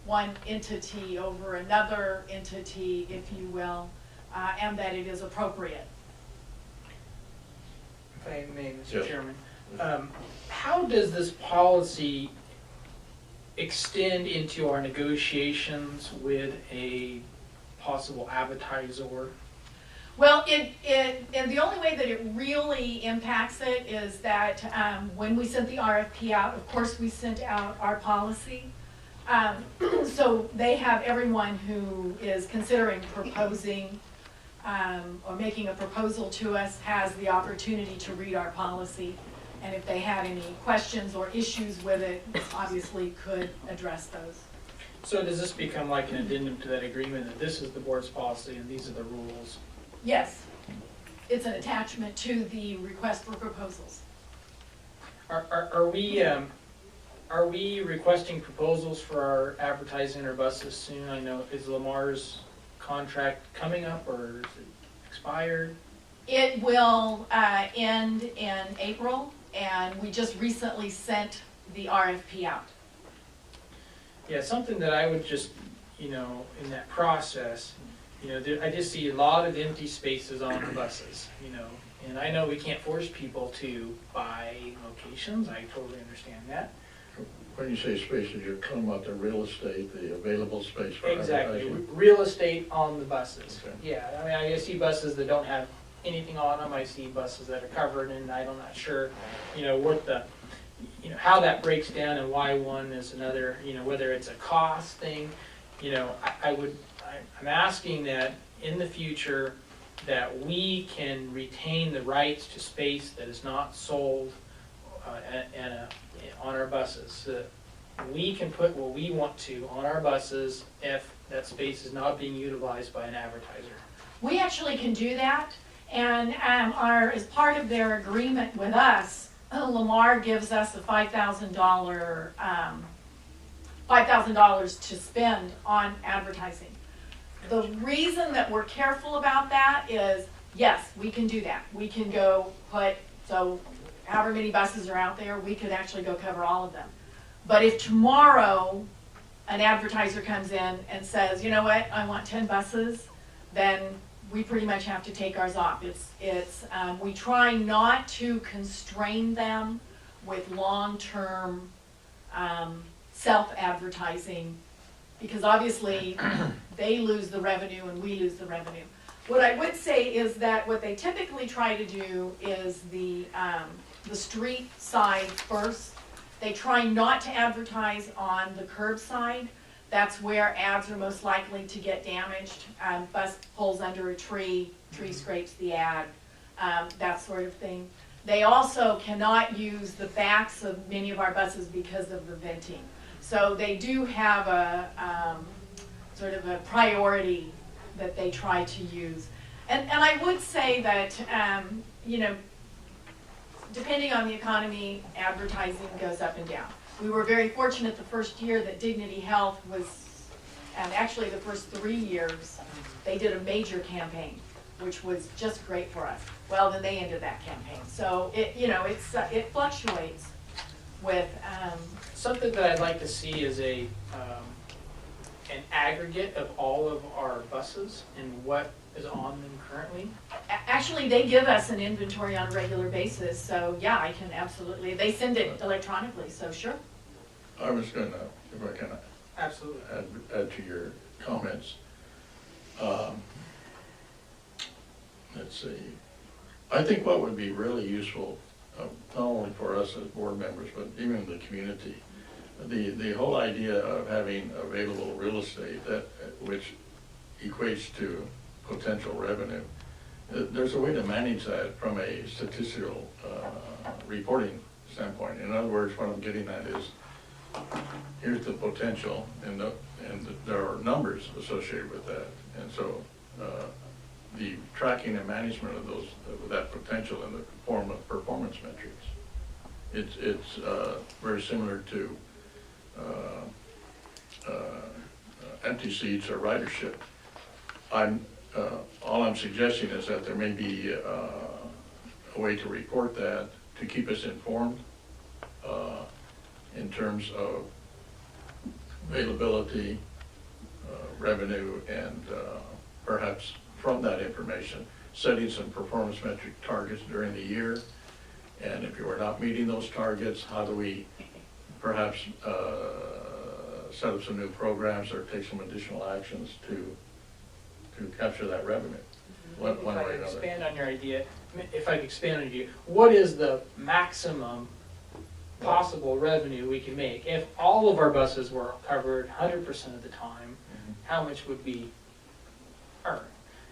one entity over another entity, if you will, and that it is appropriate. If I may, Mr. Yes. Chairman, how does this policy extend into our negotiations with a possible advertiser? Well, and the only way that it really impacts it is that when we sent the RFP out, of course we sent out our policy. So they have everyone who is considering proposing or making a proposal to us has the opportunity to read our policy. And if they had any questions or issues with it, obviously could address those. So does this become like an addendum to that agreement, that this is the board's policy and these are the rules? Yes, it's an attachment to the request for proposals. Are we requesting proposals for our advertising our buses soon? I know, is Lamar's contract coming up or is it expired? It will end in April, and we just recently sent the RFP out. Yeah, something that I would just, in that process, I just see a lot of empty spaces on the buses, and I know we can't force people to buy locations. I totally understand that. When you say spaces, you're talking about the real estate, the available space for Exactly, advertising? real estate on the buses. Okay. Yeah, I mean, I see buses that don't have anything on them. I see buses that are covered, and I'm not sure, what the, how that breaks down and why one is another. Whether it's a cost thing. I'm asking that in the future that we can retain the rights to space that is not sold on our buses. So that we can put what we want to on our buses if that space is not being utilized by an advertiser. We actually can do that, and as part of their agreement with us, Lamar gives us a $5,000 to spend on advertising. The reason that we're careful about that is, yes, we can do that. We can go however many buses are out there, we could actually go cover all of them. But if tomorrow an advertiser comes in and says, you know what, I want 10 buses, then we pretty much have to take ours off. We try not to constrain them with long-term self-advertising, because obviously they lose the revenue and we lose the revenue. What I would say is that what they typically try to do is the street side first. They try not to advertise on the curb side. That's where ads are most likely to get damaged. Bus pulls under a tree scrapes the ad. that sort of thing. They also cannot use the backs of many of our buses because of the venting. So they do have a sort of a priority that they try to use. And I would say that, you know, depending on the economy, advertising goes up and down. We were very fortunate the first year that Dignity Health was, and actually the first 3 years, they did a major campaign, which was just great for us. Well, then they ended that campaign. So it, you know, it fluctuates with. Something that I'd like to see is an aggregate of all of our buses and what is on them currently. Actually, they give us an inventory on a regular basis, so yeah, I can absolutely. They send it electronically, so sure. I was gonna, if I can Absolutely. add to your comments. Let's see. I think what would be really useful, not only for us as board members, but even the community, the whole idea of having available real estate that which equates to potential revenue. There's a way to manage that from a statistical reporting standpoint. In other words, what I'm getting at is, here's the potential, and there are numbers associated with that. And so the tracking and management of those, that potential in the form of performance metrics. It's very similar to empty seats or ridership. All I'm suggesting is that there may be a way to report that to keep us informed in terms of availability, revenue, and perhaps from that information, setting some performance metric targets during the year. And if you are not meeting those targets, how do we perhaps set up some new programs or take some additional actions to capture that revenue? One way or another. Expand on your idea, if I could expand on you, what is the maximum possible revenue we can make? If all of our buses were covered 100% of the time, how much would we earn?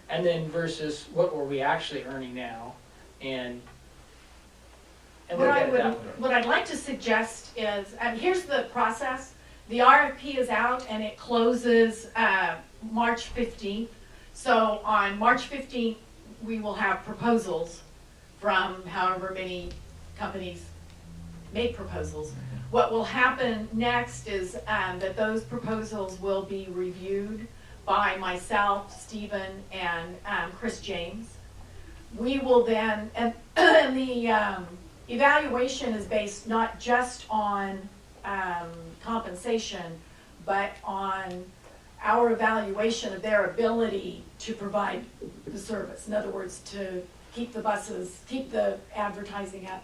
And then versus what were we actually earning now, and look at it that way. What I'd like to suggest is, here's the process. The RFP is out and it closes March 15th. So on March 15th, we will have proposals from however many companies make proposals. What will happen next is that those proposals will be reviewed by myself, Stephen, and Chris James. We will then, and the evaluation is based not just on compensation, but on our evaluation of their ability to provide the service. In other words, to keep the buses, keep the advertising up.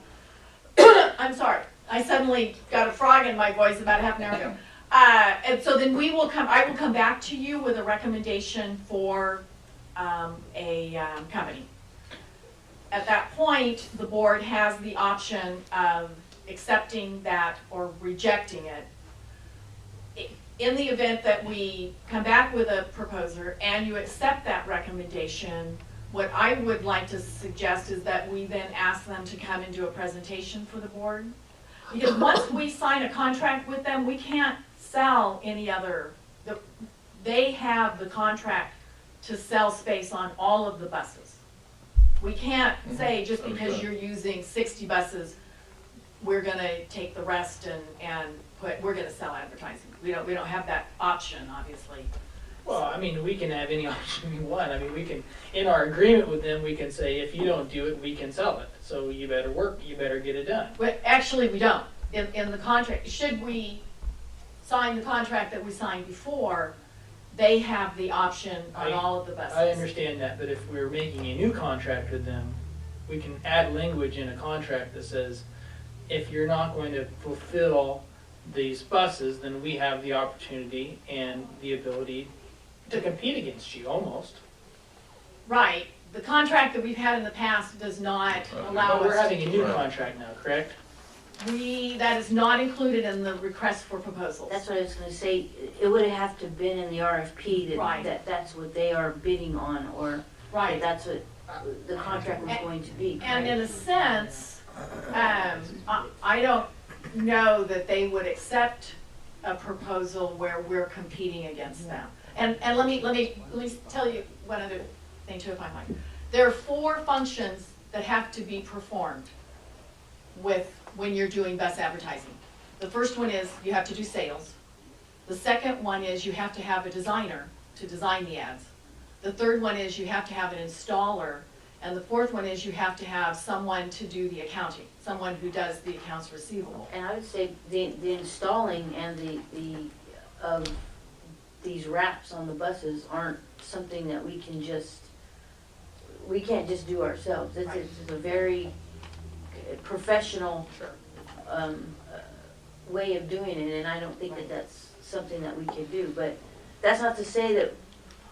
I'm sorry, I suddenly got a frog in my voice about half an hour ago. And so then I will come back to you with a recommendation for a company. At that point, the board has the option of accepting that or rejecting it. In the event that we come back with a proposer and you accept that recommendation, what I would like to suggest is that we then ask them to come and do a presentation for the board. Because once we sign a contract with them, we can't sell any other. They have the contract to sell space on all of the buses. We can't say just because you're using 60 buses, we're gonna take the rest and we're gonna sell advertising. We don't have that option, obviously. Well, I mean, we can have any option we want. I mean, we can, in our agreement with them, we can say, if you don't do it, we can sell it. So you better work, you better get it done. But actually, we don't. In the contract, should we sign the contract that we signed before, they have the option on all of the buses. I understand that, but if we're making a new contract with them, we can add language in a contract that says, if you're not going to fulfill these buses, then we have the opportunity and the ability to compete against you, almost. Right. The contract that we've had in the past does not allow us to. But we're having a new contract now, correct? That is not included in the request for proposals. That's what I was gonna say, it would have to been in the RFP Right. that's what they are bidding on, or Right. that's what. the contract was going to be. And in a sense, I don't know that they would accept a proposal where we're competing against them. And let me tell you one other thing too, if I might. There are 4 functions that have to be performed when you're doing bus advertising. The first one is you have to do sales. The second one is you have to have a designer to design the ads. The third one is you have to have an installer. And the fourth one is you have to have someone to do the accounting, someone who does the accounts receivable. And I would say the installing and these wraps on the buses aren't something that we can't just do ourselves. It's a very professional way of doing it, and I don't think that that's something that we could do. But that's not to say that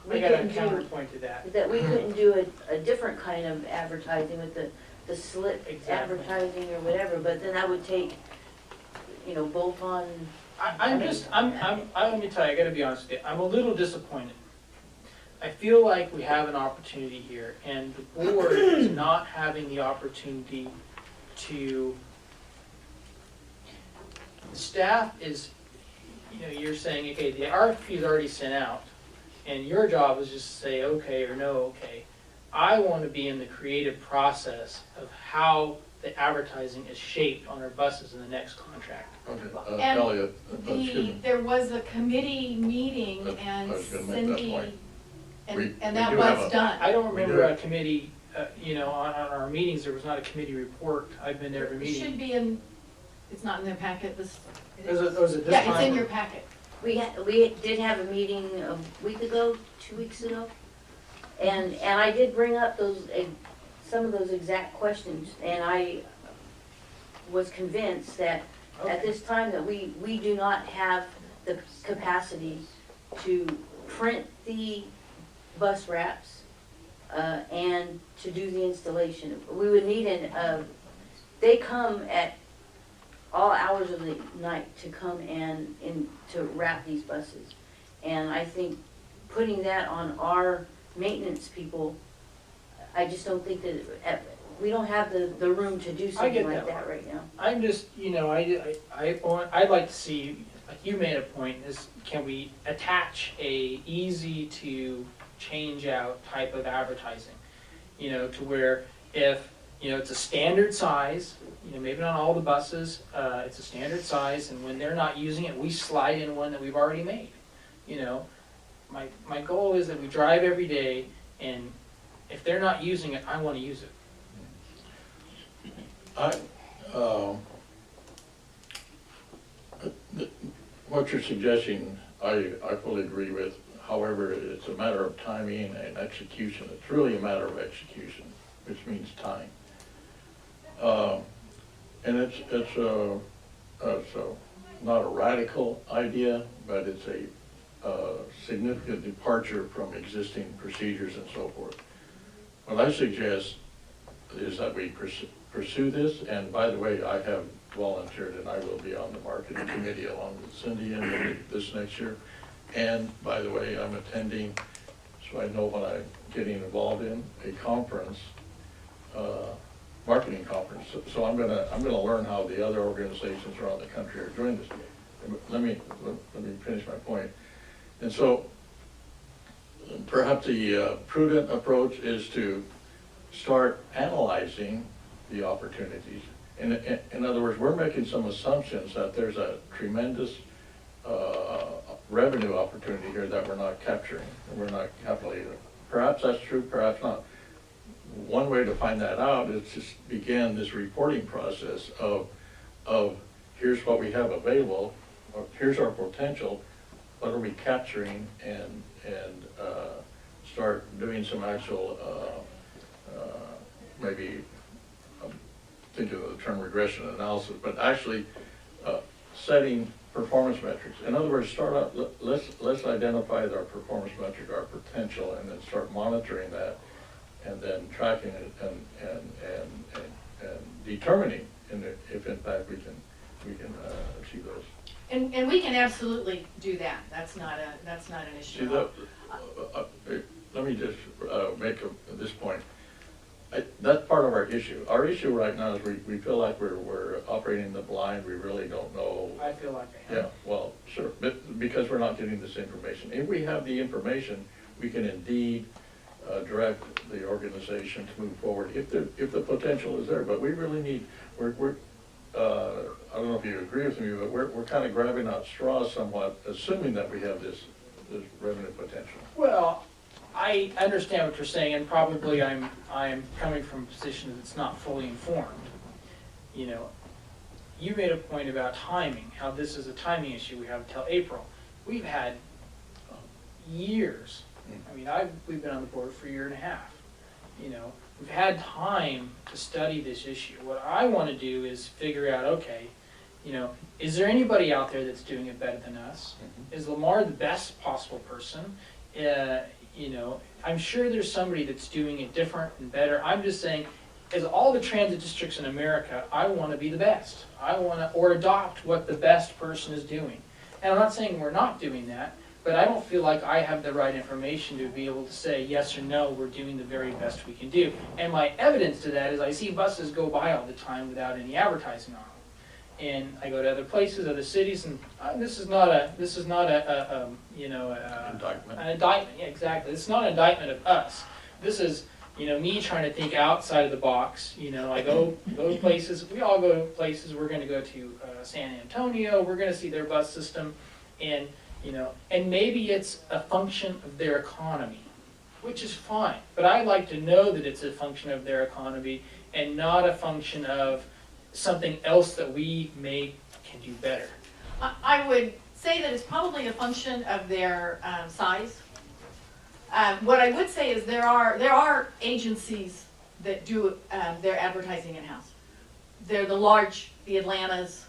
we I got a couldn't do, counterpoint to that. that we couldn't do a different kind of advertising with the slip Exactly. advertising or whatever, but then that would take, bolt on. Let me tell you, I gotta be honest with you, I'm a little disappointed. I feel like we have an opportunity here, and the board is not having the opportunity to, the staff is, you're saying, okay, the RFP is already sent out, and your job is just to say okay or no okay. I want to be in the creative process of how the advertising is shaped on our buses in the next contract. Okay, And Elliot, excuse me. there was a committee meeting and I was gonna make that Cindy, point. and We that do have was a- done. I don't We remember do. a committee, on our meetings, there was not a committee report. I've been to every It meeting. should be in, it's not in the packet, this. Was it this Yeah, it's in time? your packet. We did have a meeting a week ago, 2 weeks ago, and I did bring up some of those exact questions, and I was convinced that at this time that we do not have the capacity to print the bus wraps, and to do the installation. We would need they come at all hours of the night to come and to wrap these buses. And I think putting that on our maintenance people, I just don't think that, we don't have the room to do something get like that. that right now. I'm just, I'd like to see, like you made a point, is can we attach a easy to change out type of advertising? To where if, it's a standard size, maybe not all the buses, it's a standard size, and when they're not using it, we slide in one that we've already made. My goal is that we drive every day, and if they're not using it, I want to use it. What you're suggesting, I fully agree with. However, it's a matter of timing and execution. It's really a matter of execution, which means time. And it's not a radical idea, but it's a significant departure from existing procedures and so forth. What I suggest is that we pursue this, and by the way, I have volunteered and I will be on the marketing committee along with Cindy and this next year. And by the way, I'm attending, so I know what I'm getting involved in, a conference, marketing conference. So I'm gonna learn how the other organizations around the country are doing this. Let me finish my point. And so perhaps the prudent approach is to start analyzing the opportunities. In other words, we're making some assumptions that there's a tremendous revenue opportunity here that we're not capturing, and we're not capitalizing. Perhaps that's true, perhaps not. One way to find that out is to begin this reporting process of here's what we have available, or here's our potential, what are we capturing, and start doing some actual maybe I'm thinking of the term regression analysis, but actually setting performance metrics. In other words, start out, let's identify our performance metric, our potential, and then start monitoring that, and then tracking it and determining if in fact we can achieve those. And we can absolutely do that. That's not an issue. See, let me just make this point. That's part of our issue. Our issue right now is we feel like we're operating in the blind, we really don't know. I feel like I am. Yeah, well, sure, but because we're not getting this information. If we have the information, we can indeed direct the organization to move forward if the potential is there. But we really need, I don't know if you agree with me, but we're kind of grabbing at straws somewhat, assuming that we have this revenue potential. Well, I understand what you're saying, and probably I'm coming from a position that's not fully informed. You know, you made a point about timing, how this is a timing issue. We have until April. We've had years. I mean, we've been on the board for a year and a half. You know, we've had time to study this issue. What I want to do is figure out, okay, you know, is there anybody out there that's doing it better than us? Is Lamar the best possible person? You know, I'm sure there's somebody that's doing it different and better. I'm just saying, as all the transit districts in America, I want to be the best. I want to, or adopt what the best person is doing. And I'm not saying we're not doing that, but I don't feel like I have the right information to be able to say yes or no, we're doing the very best we can do. And my evidence to that is I see buses go by all the time without any advertising on them. And I go to other places, other cities, and this is not a you know, Indictment. an indictment. Yeah, exactly. It's not an indictment of us. This is, you know, me trying to think outside of the box. You know, I go places. We all go places. We're going to go to San Antonio. We're going to see their bus system, and you know, and maybe it's a function of their economy, which is fine. But I like to know that it's a function of their economy and not a function of something else that we can do better. I would say that it's probably a function of their size. What I would say is there are agencies that do their advertising in-house. They're the Atlantas,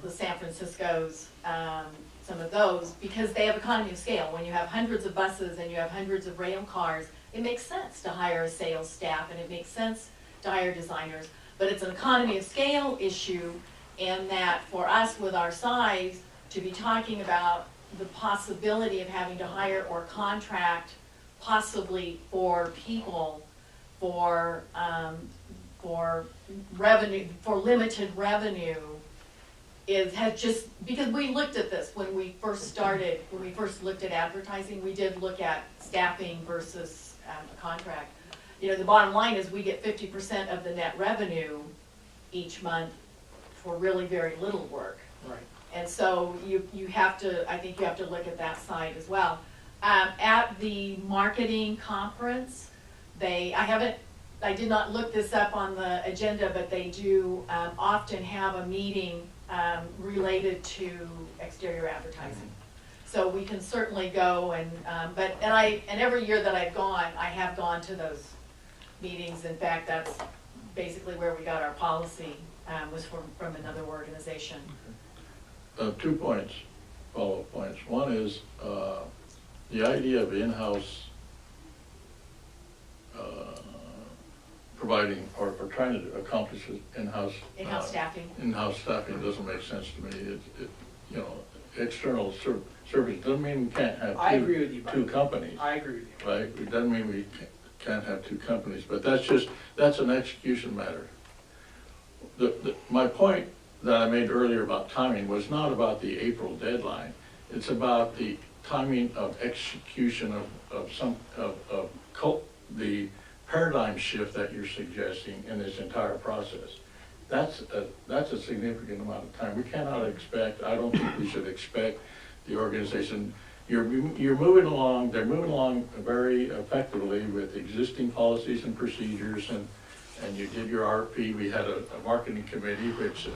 the San Franciscos, some of those, because they have economy of scale. When you have hundreds of buses and you have hundreds of rail cars, it makes sense to hire a sales staff and it makes sense to hire designers. But it's an economy of scale issue, and that for us with our size to be talking about the possibility of having to hire or contract possibly for people for revenue, for limited revenue, has just, because we looked at this when we first looked at advertising, we did look at staffing versus a contract. You know, the bottom line is we get 50% of the net revenue each month for really very little work. Right. And so you have to, I think you have to look at that side as well. At the marketing conference, I did not look this up on the agenda, but they do often have a meeting related to exterior advertising. So we can certainly go and every year that I've gone, I have gone to those meetings. In fact, that's basically where we got our policy, was from another organization. 2 points, follow-up points. One is the idea of in-house providing or trying to accomplish in-house staffing. In-house staffing doesn't make sense to me. You know, external service doesn't mean we can't have I agree with you, two companies. I agree with you. Right? It doesn't mean we can't have two companies, but that's an execution matter. My point that I made earlier about timing was not about the April deadline. It's about the timing of execution of the paradigm shift that you're suggesting in this entire process. That's a significant amount of time. We cannot expect, I don't think we should expect the organization, you're moving along, they're moving along very effectively with existing policies and procedures, and you did your RFP. We had a marketing committee which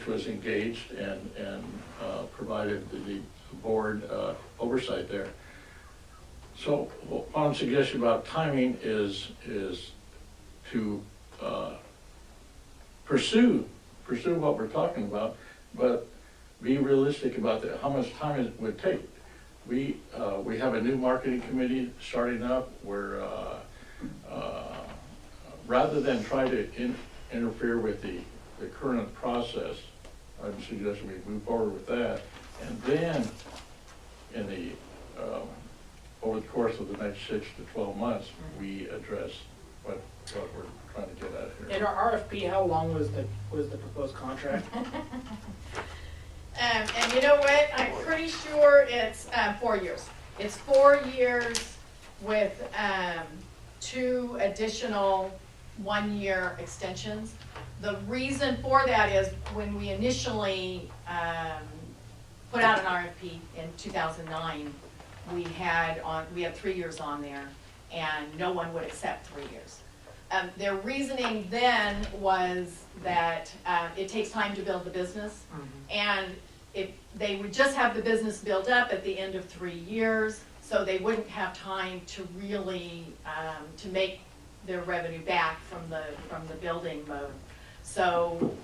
was engaged and provided the board oversight there. So what I'm suggesting about timing is to pursue what we're talking about, but be realistic about how much time it would take. We have a new marketing committee starting up where rather than try to interfere with the current process, I'm suggesting we move forward with that, and then in the over the course of the next 6 to 12 months, we address what we're trying to get at here. In our RFP, how long was the proposed contract? And you know what, I'm pretty sure it's 4 years. It's 4 years with 2 additional 1-year extensions. The reason for that is when we initially put out an RFP in 2009, we had 3 years on there, and no one would accept 3 years. Their reasoning then was that it takes time to build the business, and if they would just have the business build up at the end of 3 years, so they wouldn't have time to really to make their revenue back from the building mode. So,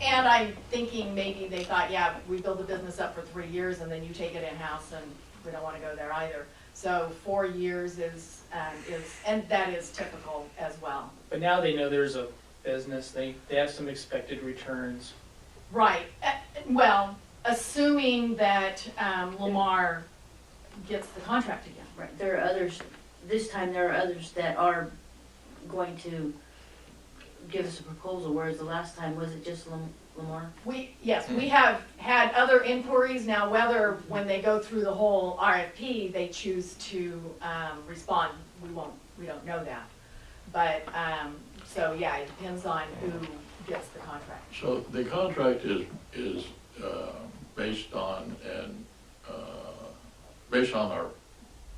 and I'm thinking maybe they thought, yeah, we build the business up for 3 years and then you take it in-house, and we don't want to go there either. So 4 years is, and that is typical as well. But now they know there's a business, they have some expected returns. Right, well, assuming that Lamar gets the contract again. Right, there are others, this time there are others that are going to give us a proposal, whereas the last time, was it just Lamar? Yes, we have had other inquiries. Now, whether when they go through the whole RFP, they choose to respond, we don't know that. But, so yeah, it depends on who gets the contract. So the contract is based on our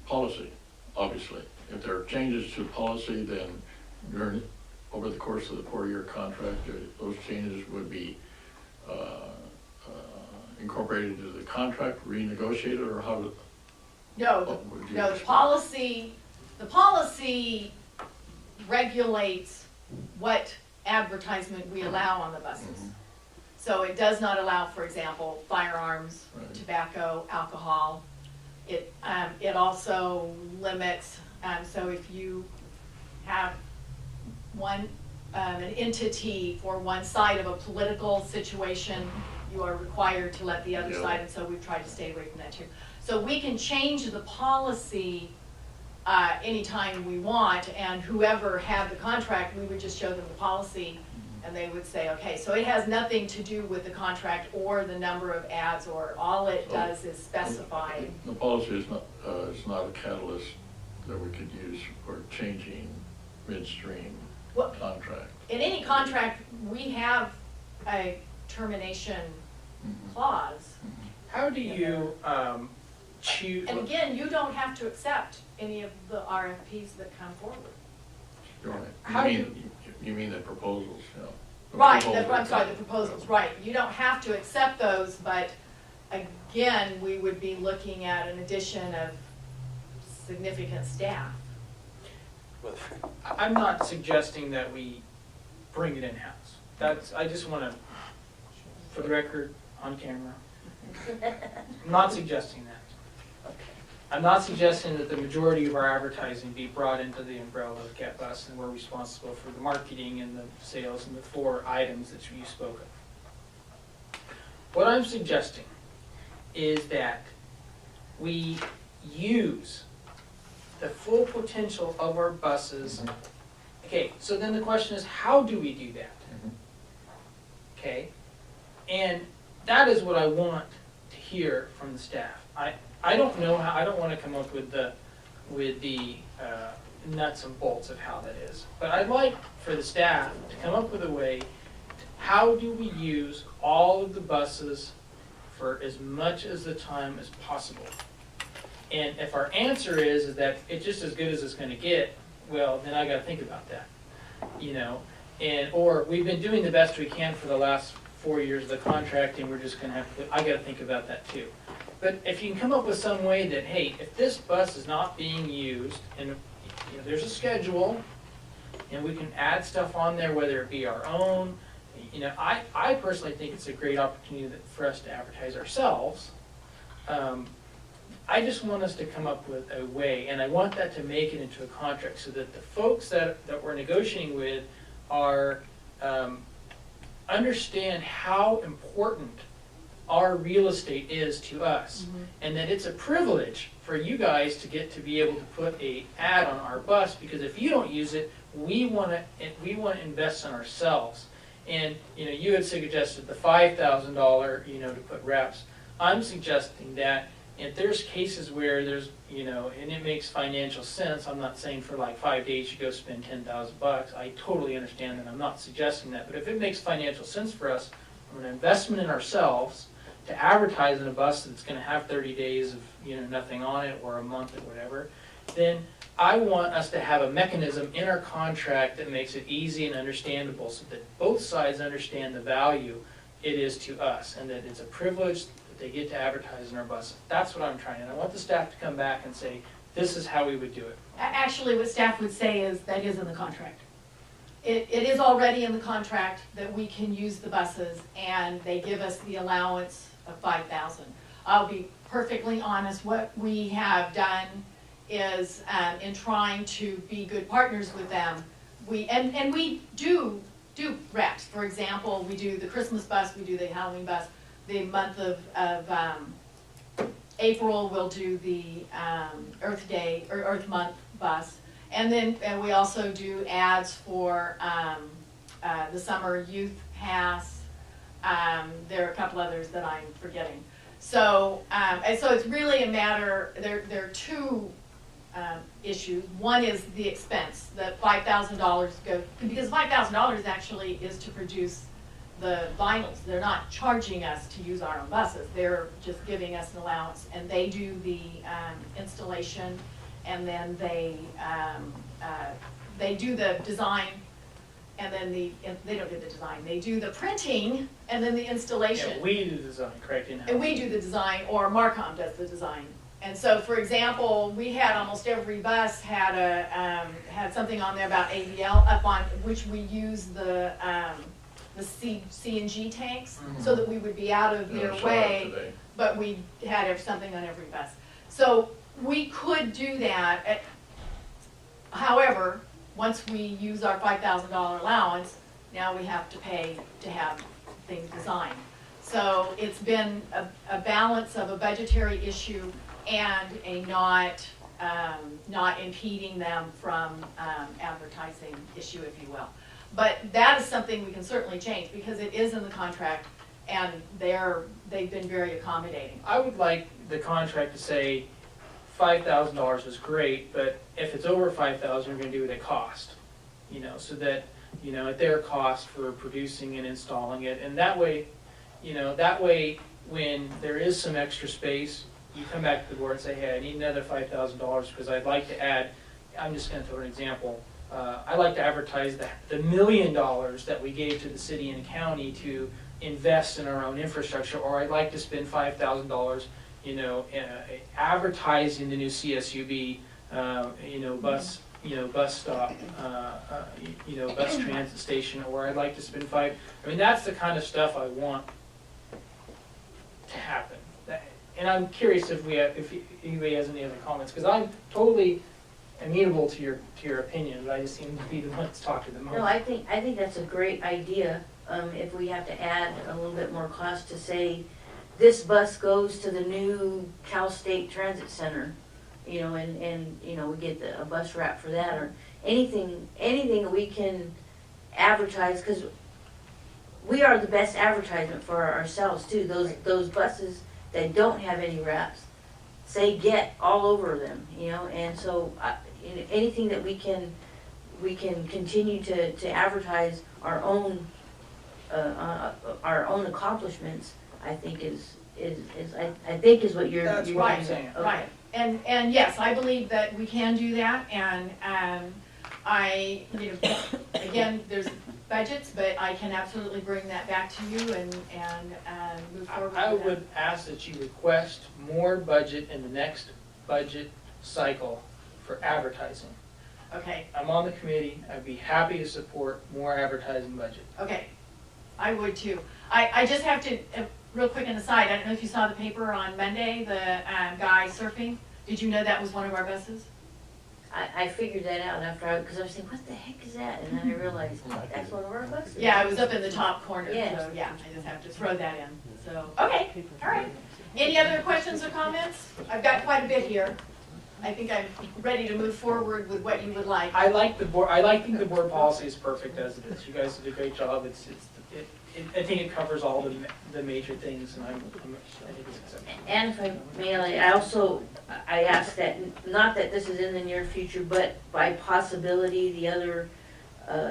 policy, obviously. If there are changes to policy, then over the course of the 4-year contract, those changes would be incorporated into the contract, renegotiated, or how to? No, the policy regulates what advertisement we allow on the buses. So it does not allow, for example, firearms, tobacco, alcohol. It also limits, so if you have an entity for one side of a political situation, you are required to let the other side, and so we've tried to stay away from that too. So we can change the policy anytime we want, and whoever had the contract, we would just show them the policy, and they would say, okay, so it has nothing to do with the contract or the number of ads, or all it does is specify. The policy is not a catalyst that we could use for changing midstream contract. In any contract, we have a termination clause. How do you choose? And again, you don't have to accept any of the RFPs that come forward. Right. You mean the proposals, yeah. Right, I'm sorry, the proposals, right. You don't have to accept those, but again, we would be looking at an addition of significant staff. I'm not suggesting that we bring it in-house. I just want to, for the record, on camera, I'm not suggesting that. I'm not suggesting that the majority of our advertising be brought into the umbrella of Get Bus, and we're responsible for the marketing and the sales and the 4 items that you spoke of. What I'm suggesting is that we use the full potential of our buses. Okay, so then the question is, how do we do that? Okay, and that is what I want to hear from the staff. I don't know how, I don't want to come up with the nuts and bolts of how that is, but I'd like for the staff to come up with a way, how do we use all of the buses for as much as the time as possible? And if our answer is that it's just as good as it's going to get, well, then I got to think about that, you know. Or we've been doing the best we can for the last 4 years of the contract, and we're just going to have to, I got to think about that too. But if you can come up with some way that, hey, if this bus is not being used, and you know, there's a schedule, and we can add stuff on there, whether it be our own, you know, I personally think it's a great opportunity for us to advertise ourselves. I just want us to come up with a way, and I want that to make it into a contract so that the folks that we're negotiating with are understand how important our real estate is to us. And that it's a privilege for you guys to get to be able to put a ad on our bus, because if you don't use it, we want to invest in ourselves. And you had suggested the $5,000 to put reps. I'm suggesting that if there's cases where there's and it makes financial sense, I'm not saying for like 5 days you go spend $10,000. I totally understand that. I'm not suggesting that. But if it makes financial sense for us, from an investment in ourselves, to advertise in a bus that's going to have 30 days of nothing on it, or a month or whatever, then I want us to have a mechanism in our contract that makes it easy and understandable, so that both sides understand the value it is to us, and that it's a privilege that they get to advertise in our bus. That's what I'm trying, and I want the staff to come back and say, this is how we would do it. Actually, what staff would say is that is in the contract. It is already in the contract that we can use the buses, and they give us the allowance of $5,000. I'll be perfectly honest, what we have done is, in trying to be good partners with them, we do reps. For example, we do the Christmas bus, we do the Halloween bus. The month of April, we'll do the Earth Day or Earth Month bus. And then we also do ads for the Summer Youth Pass. There are a couple others that I'm forgetting. So, and so it's really a matter, there are two issues. One is the expense, that $5,000 go, because $5,000 actually is to produce the vinyls. They're not charging us to use our own buses. They're just giving us an allowance, and they do the installation, and then they do the design, and then they don't do the design. They do the printing, and then the installation. Yeah, we do the design, correct? And we do the design, or Marcom does the design. And so, for example, we had almost every bus had had something on there about AVL, up on which we use the CNG tanks, so that we would be out of their way, but we had something on every bus. So we could do that. However, once we use our $5,000 allowance, now we have to pay to have things designed. So it's been a balance of a budgetary issue and a not impeding them from advertising issue, if you will. But that is something we can certainly change, because it is in the contract, and they've been very accommodating. I would like the contract to say $5,000 is great, but if it's over $5,000, we're going to do it at cost. So that at their cost for producing and installing it, and that way, when there is some extra space, you come back to the board and say, hey, I need another $5,000 because I'd like to add. I'm just going to throw an example. I'd like to advertise the $1 million that we gave to the city and county to invest in our own infrastructure, or I'd like to spend $5,000, advertising the new CSUB, bus stop, bus transit station, or I'd like to spend that's the kind of stuff I want to happen. And I'm curious if anybody has any other comments, because I'm totally amenable to your opinion, but I just seem to be the one that's talking the most. No, I think that's a great idea. If we have to add a little bit more cost to say, this bus goes to the new Cal State Transit Center, and we get a bus wrap for that, or anything we can advertise, because we are the best advertisement for ourselves too. Those buses that don't have any wraps, say get all over them, and so anything that we can continue to advertise our own accomplishments, I think is what you're That's right. saying. Okay. Right. And yes, I believe that we can do that, and again, there's budgets, but I can absolutely bring that back to you and move forward. I would ask that you request more budget in the next budget cycle for advertising. Okay. I'm on the committee. I'd be happy to support more advertising budget. Okay, I would too. I just have to, real quick an aside, I don't know if you saw the paper on Monday, the guy surfing. Did you know that was one of our buses? I figured that out after because I was thinking, what the heck is that? And then I realized, that's one of our buses. Yeah, it was up in the top corner, Yes. so yeah, I just have to throw that in. So, okay, all right. Any other questions or comments? I've got quite a bit here. I think I'm ready to move forward with what you would like. I like the board, think the board policy is perfect as it is. You guys did a great job. I think it covers all the major things, and I think it's acceptable. And if I may, I asked that, not that this is in the near future, but by possibility, the other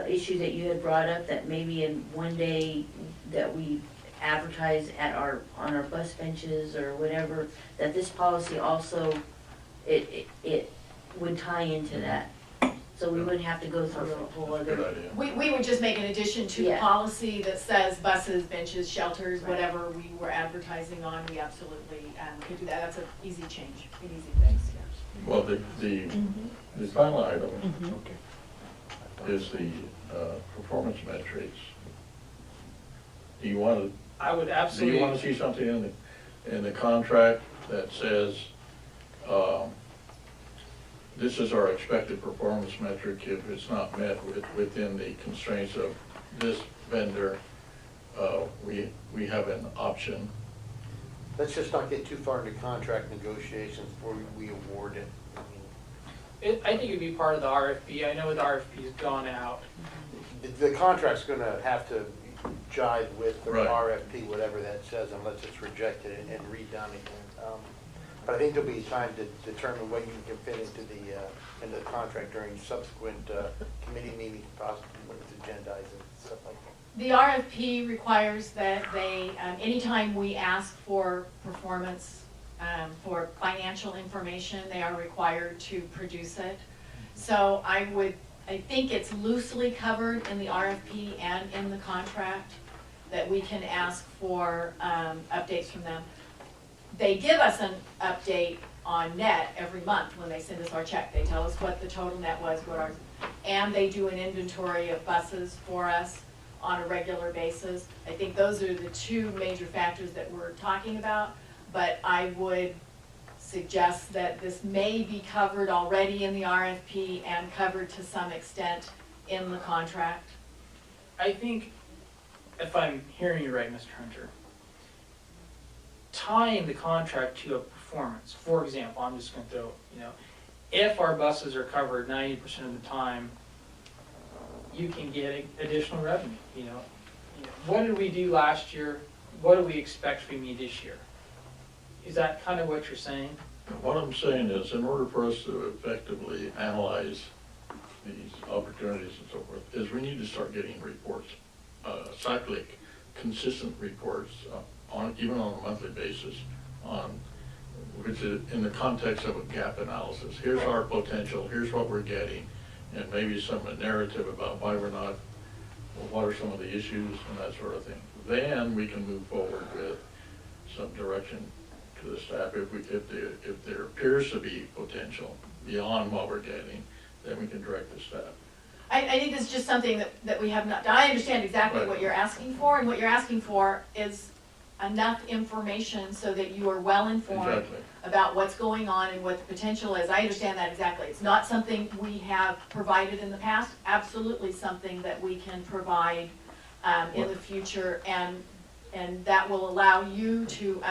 issue that you had brought up, that maybe in one day that we advertise on our bus benches or whatever, that this policy also, it would tie into that. So we wouldn't have to go through a whole other. Good idea. We would just make an addition to the Yeah. policy that says buses, benches, shelters, whatever we were advertising on, we absolutely could do that. That's an easy change, an easy fix, yeah. Well, the final item is the performance metrics. Do you want to? I would Do absolutely. you want to see something in the contract that says, this is our expected performance metric if it's not met within the constraints of this vendor, we have an option? Let's just not get too far into contract negotiations before we award it. I think it'd be part of the RFP. I know the RFP's gone out. The contract's gonna have to jive with the Right. RFP, whatever that says, unless it's rejected and redone again. But I think there'll be time to determine what you can fit into the contract during subsequent committee meetings, possibly when it's agendized and stuff like that. The RFP requires that they, anytime we ask for performance, for financial information, they are required to produce it. So I think it's loosely covered in the RFP and in the contract that we can ask for updates from them. They give us an update on net every month when they send us our check. They tell us what the total net was, and they do an inventory of buses for us on a regular basis. I think those are the two major factors that we're talking about, but I would suggest that this may be covered already in the RFP and covered to some extent in the contract. I think, if I'm hearing you right, Mr. Hunter, tying the contract to a performance, for example, I'm just gonna throw, if our buses are covered 90% of the time, you can get additional revenue, What did we do last year? What do we expect from you this year? Is that kind of what you're saying? What I'm saying is, in order for us to effectively analyze these opportunities and so forth, is we need to start getting reports, cyclic, consistent reports, even on a monthly basis, which is in the context of a gap analysis. Here's our potential, here's what we're getting, and maybe some narrative about why we're not, what are some of the issues and that sort of thing. Then we can move forward with some direction to the staff. If there appears to be potential beyond what we're getting, then we can direct the staff. I think it's just something that we have not done. I understand exactly Right. what you're asking for, and what you're asking for is enough information so that you are well informed Exactly. about what's going on and what the potential is. I understand that exactly. It's not something we have provided in the past, absolutely something that we can provide in the future, and that will allow you to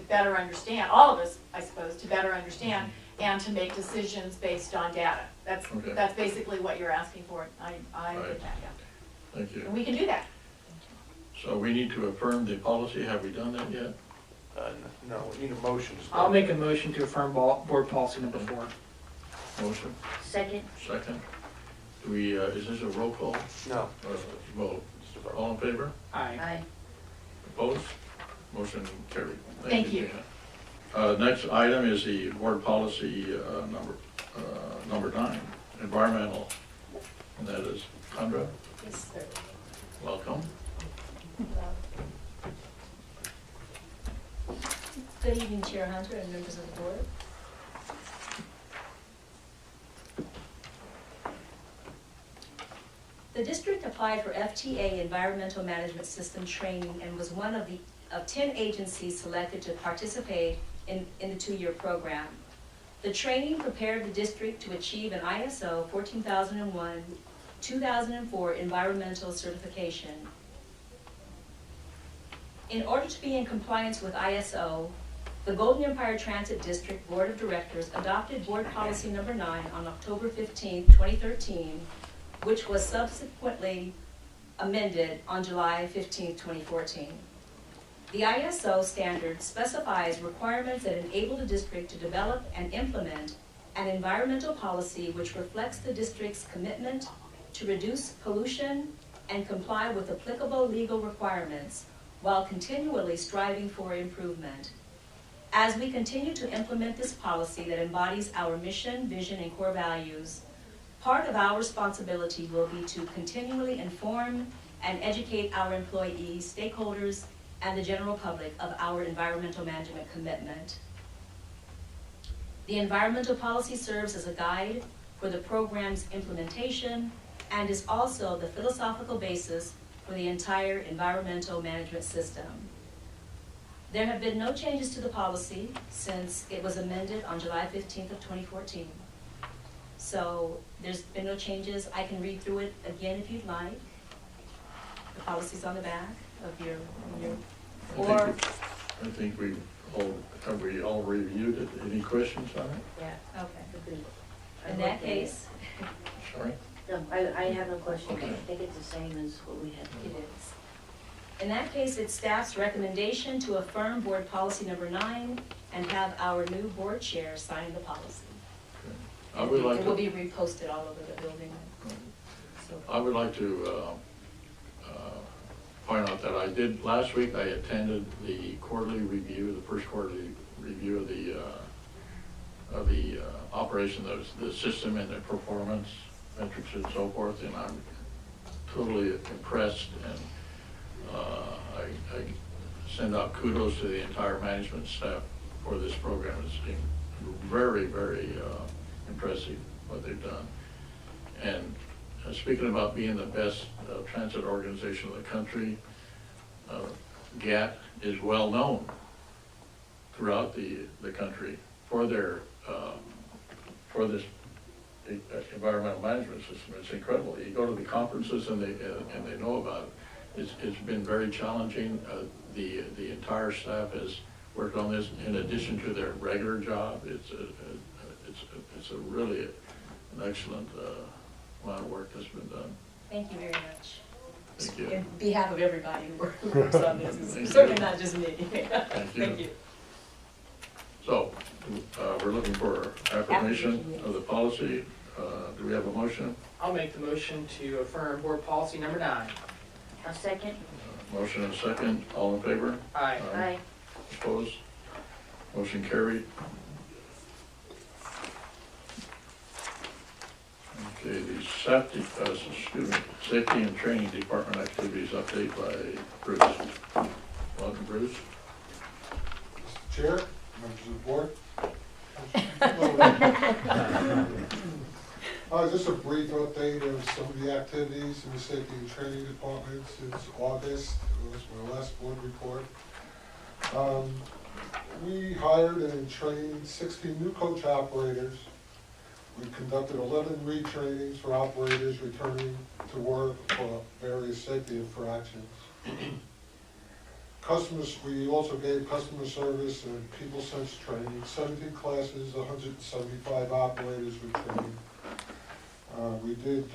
better understand, all of us, I suppose, to better understand and to make decisions based on data. That's basically what you're asking for. I Right. get that, yeah. Thank you. And we can do that. So we need to affirm the policy. Have we done that yet? No, we need a motion. I'll make a motion to affirm board policy number 4. Motion? Second? Second. Do we, is this a roll call? No. Vote. All in favor? Aye. Aye. Opposed? Motion carried. Thank you. Gina. Next item is the board policy number 9, environmental, and that is Condra. Yes, sir. Welcome. Good evening, Chair Hunter and members of the board. The district applied for FTA Environmental Management System training and was one of 10 agencies selected to participate in the 2-year program. The training prepared the district to achieve an ISO 14001-2004 environmental certification. In order to be in compliance with ISO, the Golden Empire Transit District Board of Directors adopted Board Policy Number 9 on October 15, 2013, which was subsequently amended on July 15, 2014. The ISO standard specifies requirements that enable the district to develop and implement an environmental policy which reflects the district's commitment to reduce pollution and comply with applicable legal requirements while continually striving for improvement. As we continue to implement this policy that embodies our mission, vision, and core values, part of our responsibility will be to continually inform and educate our employees, stakeholders, and the general public of our environmental management commitment. The environmental policy serves as a guide for the program's implementation and is also the philosophical basis for the entire environmental management system. There have been no changes to the policy since it was amended on July 15th of 2014. So there's been no changes. I can read through it again if you'd like. The policy's on the back of your I think we all reviewed it. Any questions on it? Yeah, okay. In that case, Sorry? No, I have no question. Okay. I think it's the same as what we had. it is. In that case, it's staff's recommendation to affirm Board Policy Number 9 and have our new board chair sign the policy. I would like It will to, be reposted all over the building. So, I would like to point out that last week I attended the quarterly review, the first quarterly review of the operation of the system and the performance metrics and so forth, and I'm totally impressed, and I send out kudos to the entire management staff for this program. It's been very, very impressive what they've done. And speaking about being the best transit organization in the country, GAT is well known throughout the country for their for this environmental management system. It's incredible. You go to the conferences and they know about it. It's been very challenging. The entire staff has worked on this in addition to their regular job. It's a really an excellent amount of work that's been done. thank you very much. Thank you. In behalf of everybody who works on this, Thank it's certainly you. not just me. Thank you. So, we're looking for affirmation of the policy. Do we have a motion? I'll make the motion to affirm Board Policy Number 9. A second? Motion and a second. All in favor? Aye. Aye. Opposed? Motion carried. Okay, the safety and training department activities update by Bruce. Welcome, Bruce. Mr. Chair, members of the board. Just a brief update of some of the activities in the safety and training department since August. It was my last board report. We hired and trained 60 new coach operators. We conducted 11 retrainings for operators returning to work for various safety infractions. We also gave customer service and people sense training, 17 classes, 175 operators we trained. We did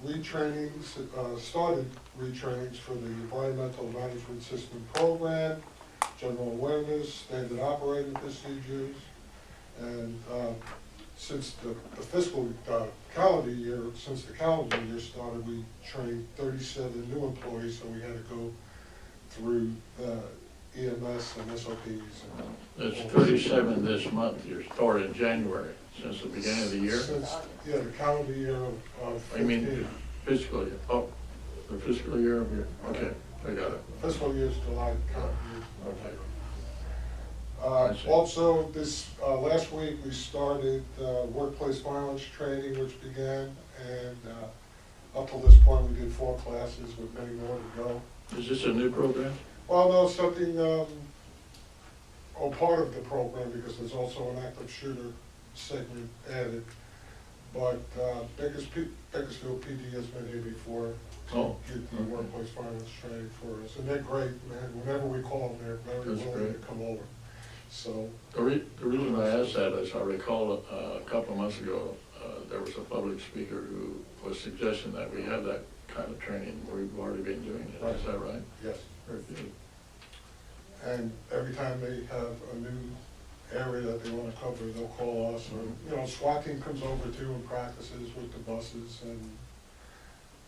retrainings, started retrainings for the environmental management system program, general awareness, standard operating procedures, and since the calendar year started, we trained 37 new employees, so we had to go through EMS and SOPs. It's 37 this month, or in January, since the beginning of the year? Yeah, the calendar year of 15. I mean, fiscal year. Oh, the fiscal year of your, okay, I got it. Fiscal year is July, calendar year. Okay. Also, this last week, we started workplace violence training, which began, and up till this point, we did 4 classes with many more to go. Is this a new program? Well, no, something are part of the program because there's also an active shooter segment added. But Bakersfield PD has been here before to Oh, get the okay. workplace violence training for us. And they're great, man. Whenever we call them, they're very That's willing great. to come over. So, The reason I asked that is I recall a couple of months ago, there was a public speaker who was suggesting that we have that kind of training. We've already been doing it. Is that right? yes. Very good. And every time they have a new area that they want to cover, they'll call us. Or, you know, SWAT team comes over too and practices with the buses. And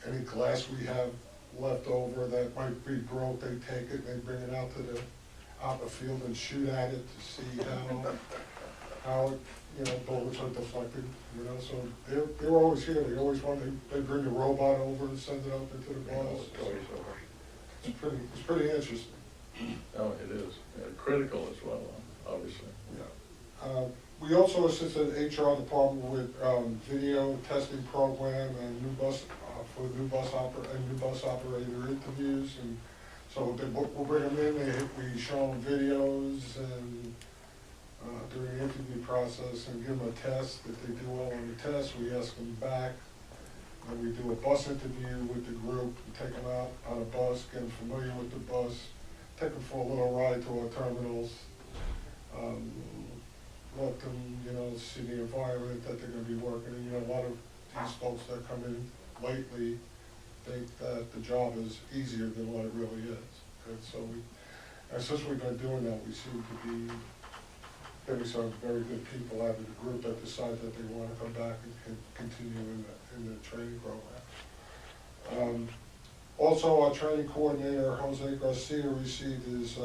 any glass we have left over that might be broke, they take it and they bring it out to the field and shoot at it to see how it, you know, bullets are deflected. You know, so they're always here. They always want they bring the robot over and send it up into the bus. It's pretty interesting. Oh, it is. Critical as well, obviously. Yeah. We also assist the HR department with video testing program and new bus operator interviews, and so we'll bring them in. We show them videos and during the interview process and give them a test. If they do well on the test, we ask them back. And we do a bus interview with the group, and take them out on a bus, get them familiar with the bus, take them for a little ride to our terminals, let them, you know, see the environment that they're going to be working in. You know, a lot of these folks that come in lately think that the job is easier than what it really is. And so and since we've been doing that, we seem to be getting some very good people out of the group that decide that they want to come back and continue in the training program. Also, our training coordinator, Jose Garcia, received his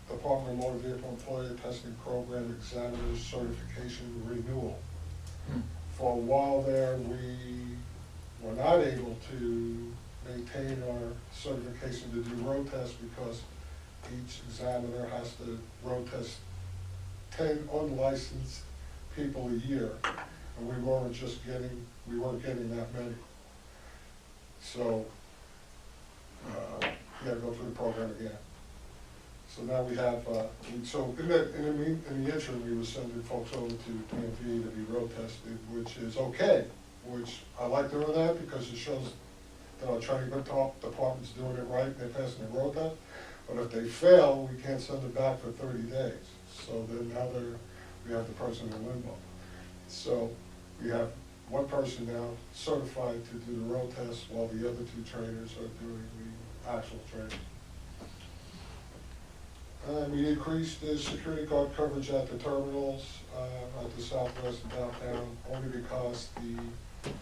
Department of Motor Vehicle Employer Testing Program Examiner's Certification Renewal. For a while there, we were not able to maintain our certification to do road tests because each examiner has to road test 10 unlicensed people a year, and we weren't getting that many. So we had to go through the program again. So now we have, in the interim, we were sending folks over to PMV to be road tested, which is okay, which I like doing that because it shows that our training department's doing it right and they're passing the road test. But if they fail, we can't send it back for 30 days. So then now we have the person in limbo. So we have one person now certified to do the road test while the other two trainers are doing the actual training. We increased the security guard coverage at the terminals, at the southwest and downtown, only because the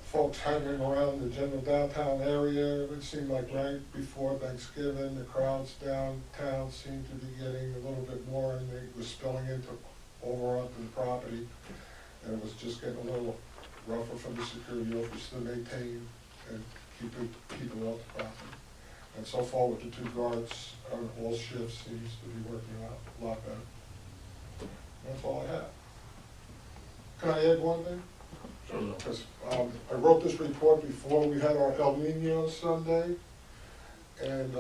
folks hanging around the general downtown area, it seemed like right before Thanksgiving, the crowds downtown seemed to be getting a little bit more, and they were spilling over onto the property, and it was just getting a little rougher for the security officers to maintain and keep it off the property. And so far with the two guards on all shifts seems to be working out a lot better. That's all I have. Can I add one thing? Because I wrote this report before we had our El Nino Sunday, and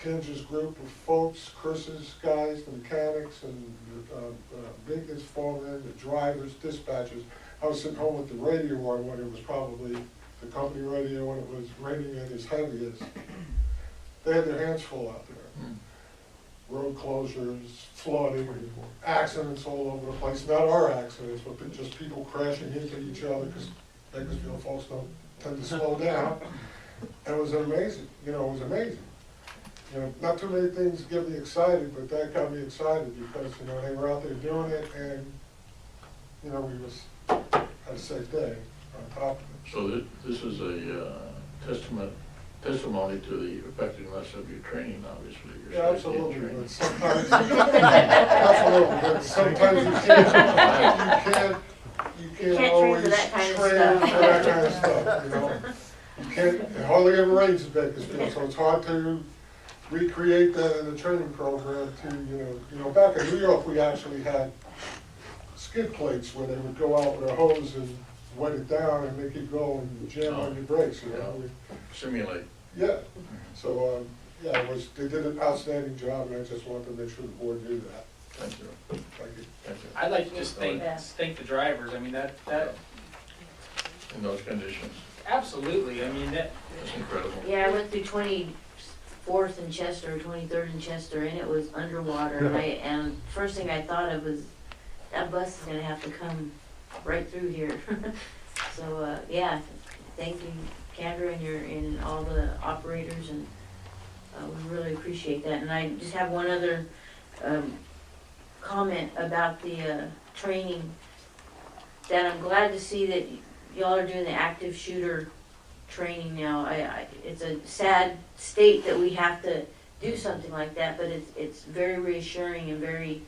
Kendra's group of folks, Chris's guys, the mechanics, and the maintenance foremen, the drivers, dispatchers. I was sitting home with the radio on when it was probably the company radio when it was raining and as heavy as. They had their hands full out there. Road closures, flooding, accidents all over the place. Not our accidents, but just people crashing into each other because Bakersfield folks don't tend to slow down. And it was amazing. You know, it was amazing. You know, not too many things get me excited, but that got me excited because, you know, they were out there doing it and, you know, we had a safe day on top of it. So this is a testimony to the effectiveness of your training, obviously. Your Yeah, safety and absolutely, training. but sometimes, absolutely, but sometimes you can't Can't always train for that kind of train stuff. for that kind of stuff, you know? You can't, it hardly ever rains in Bakersfield, so it's hard to recreate that in the training program to, you know, back in New York, we actually had skid plates where they would go out with a hose and wet it down and make it go and jam on your brakes, you know? Simulate. Yeah, so, Yeah, they did an outstanding job, and I just wanted to make sure the board knew that. Thank you. Thank you. Thank you. I'd like to just thank the drivers. I mean, that In those conditions, absolutely. I mean, that that's incredible. Yeah, I went through 24th and Chester, 23rd and Chester, and it was underwater. And first thing I thought of was, that bus is gonna have to come right through here. So, yeah, thank you, Kendra, and all the operators, and we really appreciate that. And I just have one other comment about the training, that I'm glad to see that y'all are doing the active shooter training now. It's a sad state that we have to do something like that, but it's very reassuring and very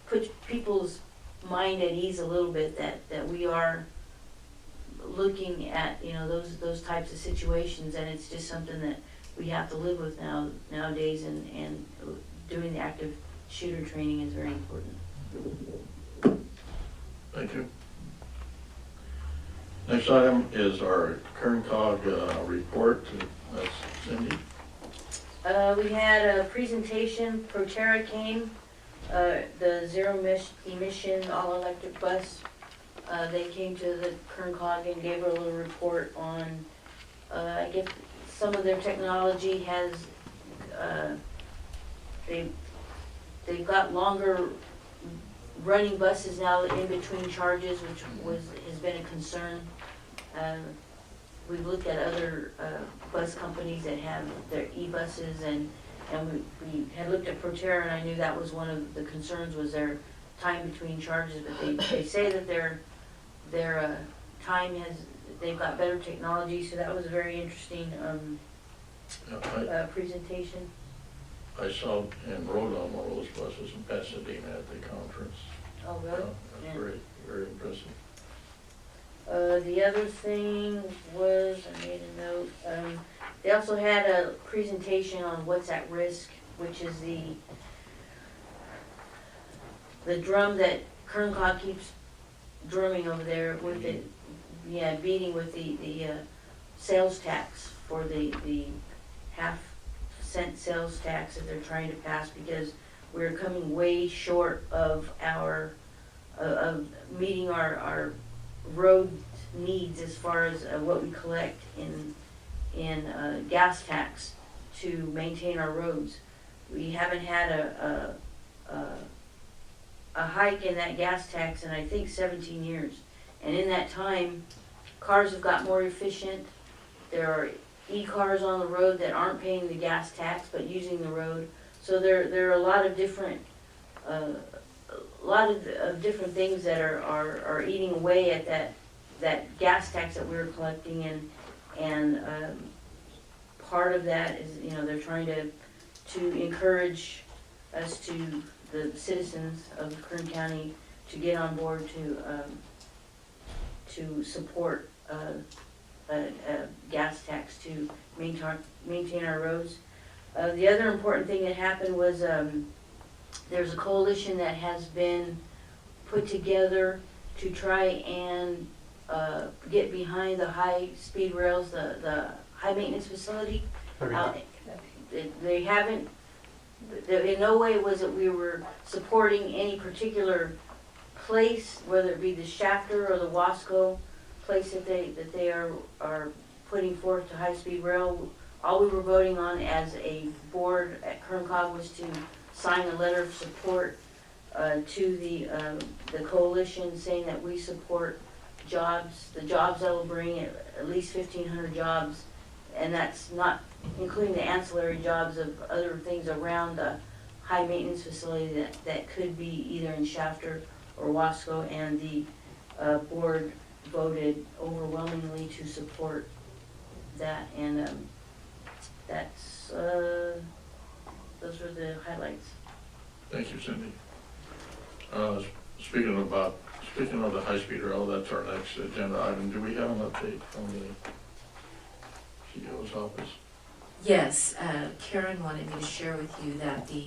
puts people's mind at ease a little bit that we are looking at, you know, those types of situations, and it's just something that we have to live with nowadays, and doing the active shooter training is very important. Thank you. Next item is our KernCog report. That's Cindy. We had a presentation, Proterra came, the zero emission all electric bus. They came to the KernCog and gave a little report on, I guess some of their technology has, they've got longer running buses now in between charges, which has been a concern. We've looked at other bus companies that have their e-buses, and we had looked at Proterra, and I knew that was one of the concerns, was their time between charges. But they say that their time they've got better technology, so that was a very interesting presentation. I saw and rode on one of those buses in Pasadena at the conference. Oh, really? That's very, very impressive. The other thing was, I made a note, they also had a presentation on what's at risk, which is the drum that KernCog keeps drumming over there with it, beating with the sales tax for the half-cent sales tax that they're trying to pass, because we're coming way short of of meeting our road needs as far as what we collect in gas tax to maintain our roads. We haven't had a hike in that gas tax in, I think, 17 years. And in that time, cars have got more efficient. There are e-cars on the road that aren't paying the gas tax but using the road. So there are a lot of different different things that are eating away at that gas tax that we're collecting, and part of that is, you know, they're trying to encourage us, to the citizens of Kern County, to get on board to support a gas tax to maintain our roads. The other important thing that happened was there's a coalition that has been put together to try and get behind the high-speed rails, the high-maintenance facility. They haven't, in no way was it we were supporting any particular place, whether it be the Shafter or the Wasco place that they are putting forth to high-speed rail. All we were voting on as a board at KernCog was to sign a letter of support to the coalition, saying that we support jobs, the jobs that will bring at least 1,500 jobs, and that's not including the ancillary jobs of other things around the high maintenance facility that could be either in Shafter or Wasco, and the board voted overwhelmingly to support that, and that's those were the highlights. Thank you, Cindy. Speaking of the high-speed rail, that's our next agenda item. Do we have an update from the CEO's office? Yes, Karen wanted me to share with you that the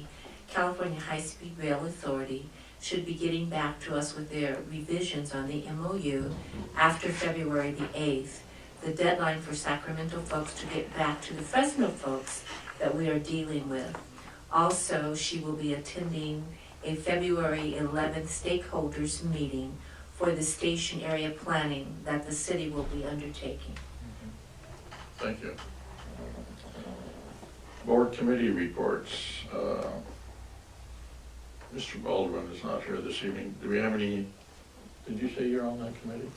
California High-Speed Rail Authority should be getting back to us with their revisions on the MOU after February the 8th the deadline for Sacramento folks to get back to the Fresno folks that we are dealing with. Also, she will be attending a February 11th stakeholders meeting for the station area planning that the city will be undertaking. Thank you. Board committee reports. Mr. Baldwin is not here this evening. Do we have any, did you say you're on that committee?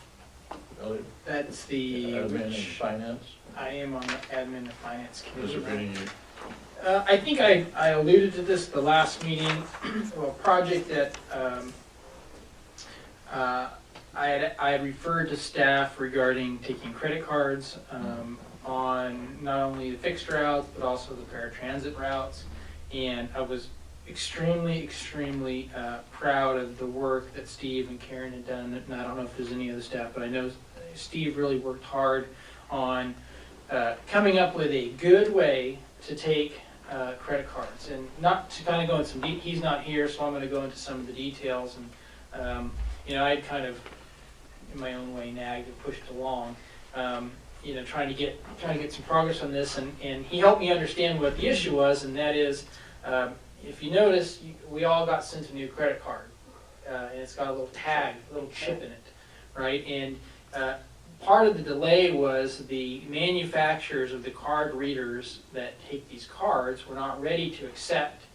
Elliot? That's the, Admin and which finance? I am on the admin and finance Is committee. there any, I think I alluded to this at the last meeting, a project that I had referred to staff regarding taking credit cards on not only the fixed routes, but also the paratransit routes. And I was extremely proud of the work that Steve and Karen had done. And I don't know if there's any other staff, but I know Steve really worked hard on coming up with a good way to take credit cards. And not to kind of go into some he's not here, so I'm going to go into some of the details. And I'd kind of, in my own way, nagged and pushed along, trying to get some progress on this. And he helped me understand what the issue was, and that is, if you notice, we all got sent a new credit card, and it's got a little tag, a little chip in it, right? And part of the delay was the manufacturers of the card readers that take these cards were not ready to accept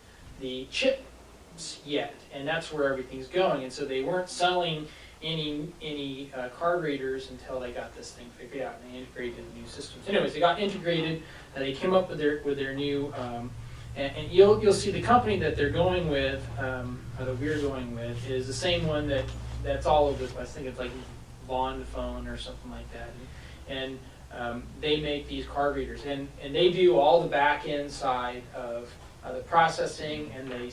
the chips yet, and that's where everything's going. And so they weren't selling any card readers until they got this thing figured out, and they integrated the new systems. Anyways, they got integrated, and they came up with their new. And you'll see the company that they're going with, or that we're going with, is the same one that's all over the place. I think it's like Vaughn Phone or something like that. And they make these card readers, and they do all the back end side of the processing, and they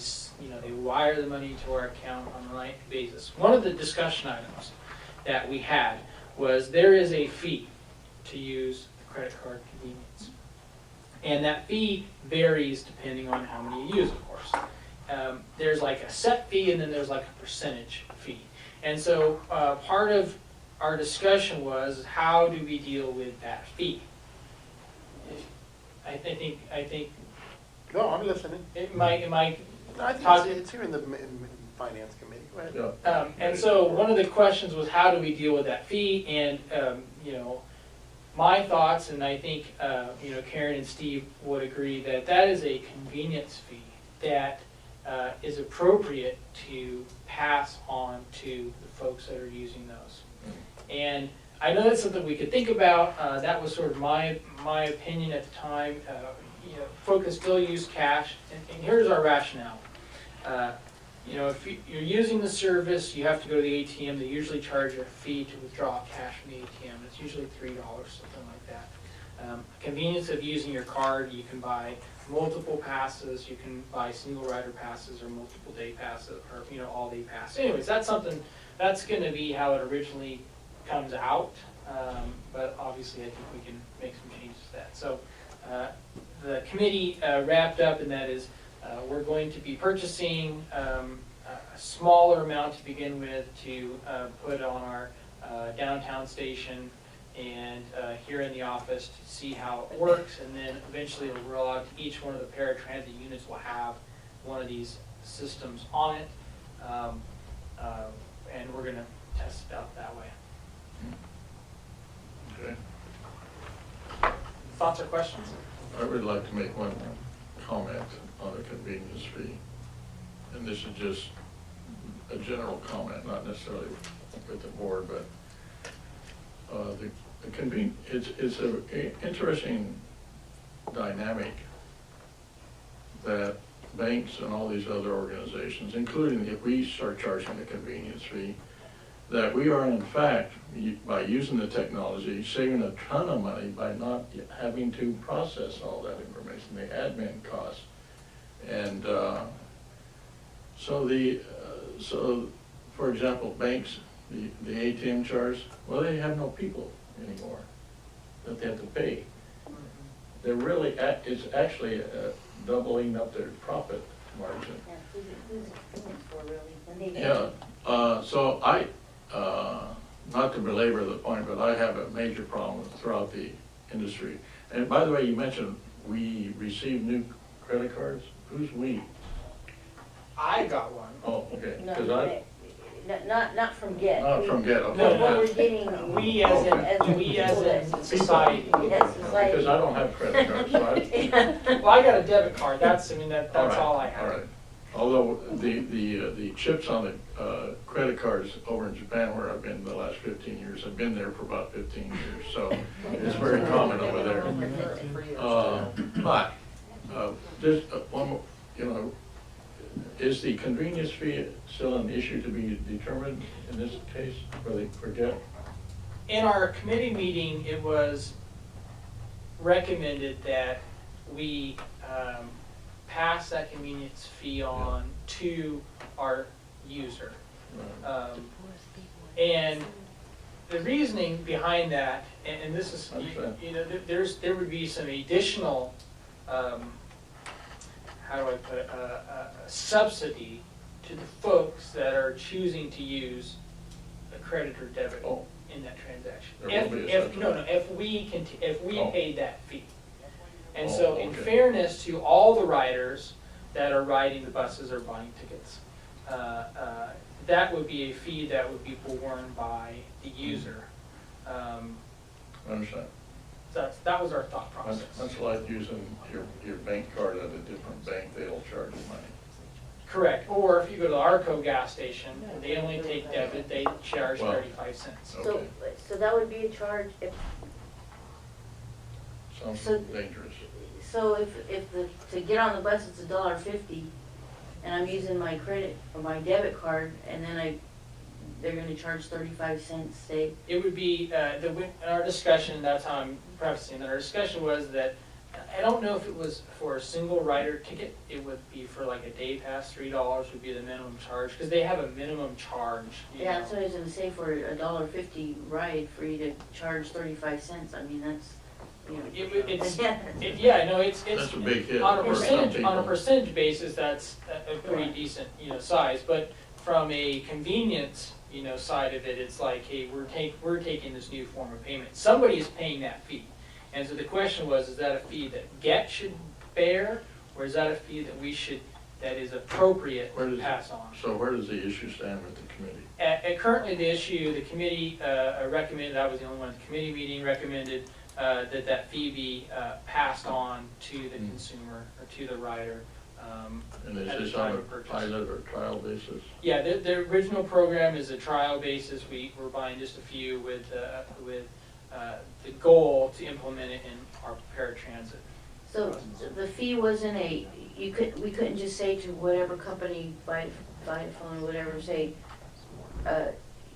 wire the money to our account on a nightly basis. One of the discussion items that we had was there is a fee to use the credit card convenience. And that fee varies depending on how many you use, of course. There's like a set fee, and then there's like a percentage fee. And so part of our discussion was, how do we deal with that fee? I think. No, I'm listening. Am I I think talking? it's here in the finance committee. Go ahead. yeah. And so one of the questions was, how do we deal with that fee? And my thoughts, and I think Karen and Steve would agree, that is a convenience fee that is appropriate to pass on to the folks that are using those. And I know that's something we could think about. That was sort of my opinion at the time. Folks can still use cash, and here's our rationale. If you're using the service, you have to go to the ATM. They usually charge a fee to withdraw cash from the ATM. It's usually $3, something like that. Convenience of using your card, you can buy multiple passes, you can buy single rider passes or multiple day passes, or all day passes. Anyways, that's something that's going to be how it originally comes out. But obviously, I think we can make some changes to that. So the committee wrapped up, and that is, we're going to be purchasing a smaller amount to begin with to put on our downtown station and here in the office to see how it works, and then eventually it'll roll out to each one of the paratransit units will have one of these systems on it, and we're going to test it out that way. Okay. Thoughts or questions? I would like to make one comment on the convenience fee. And this is just a general comment, not necessarily with the board, but it's an interesting dynamic that banks and all these other organizations, including if we start charging the convenience fee, that we are in fact, by using the technology, saving a ton of money by not having to process all that information, the admin costs. And so for example, banks, the ATM charge, well, they have no people anymore that they have to pay. They're really, it's actually doubling up their profit margin. Yeah, who's it for really? When they Yeah, so not to belabor the point, but I have a major problem throughout the industry. And by the way, you mentioned we received new credit cards. Who's we? I got one. Oh, okay. No, 'Cause not from Get. not from Get, okay. No, What we're getting. We as in society. Yes, society. Because I don't have credit cards, so I, Well, I got a debit card. That's that's right, all I have. All right. Although the chips on the credit cards over in Japan, where I've been the last 15 years, I've been there for about 15 years, so it's very common over there. But just one more, you know, is the convenience fee still an issue to be determined in this case for Get? In our committee meeting, it was recommended that we pass that convenience fee on to our user. And the reasoning behind that, and this is, you know, there would be some additional, how do I put it, a subsidy to the folks that are choosing to use a credit or debit in that transaction. If we paid that fee. And so in fairness to all the riders that are riding the buses or buying tickets, that would be a fee that would be borne by the user. I understand. That was our thought process. That's like using your bank card at a different bank, they'll charge you money. Correct. Or if you go to the Arco gas station, they only take debit, they charge 35 cents. So that would be a charge if. Sounds dangerous. So if to get on the bus it's $1.50, and I'm using my credit or my debit card, and then they're going to charge 35 cents, say. It would be in our discussion. That's how I'm prefacing that. Our discussion was that I don't know if it was for a single rider ticket. It would be for like a day pass. $3 would be the minimum charge because they have a minimum charge. Yeah, that's what I was going to say. For a $1.50 ride, for you to charge 35 cents. I mean, that's. It's That's a big hit. On a for some people. percentage basis, that's a pretty decent size. But from a convenience side of it, it's like, hey, we're taking this new form of payment. Somebody is paying that fee, and so the question was, is that a fee that Get should bear, or is that a fee that is appropriate to pass on? So where does the issue stand with the committee? Currently, the committee recommended. I was the only one at the committee meeting. Recommended. That fee be passed on to the consumer or to the rider. And is this on a pilot or trial basis? Yeah, the original program is a trial basis. We're buying just a few with the goal to implement it in our paratransit. So the fee wasn't we couldn't just say to whatever company, buy a phone or whatever, say,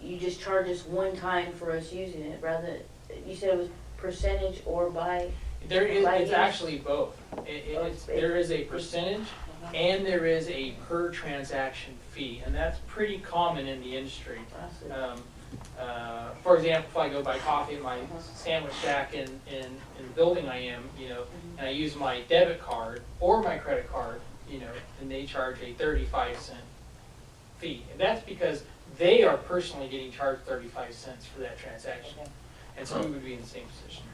you just charge us one time for us using it, rather, you said it was percentage or by? It's actually both. There is a percentage and there is a per transaction fee, and that's pretty common in the industry. For example, if I go buy coffee in my sandwich shack in the building I am, and I use my debit card or my credit card, and they charge a 35-cent fee. And that's because they are personally getting charged 35 cents for that transaction. And so we would be in the same position.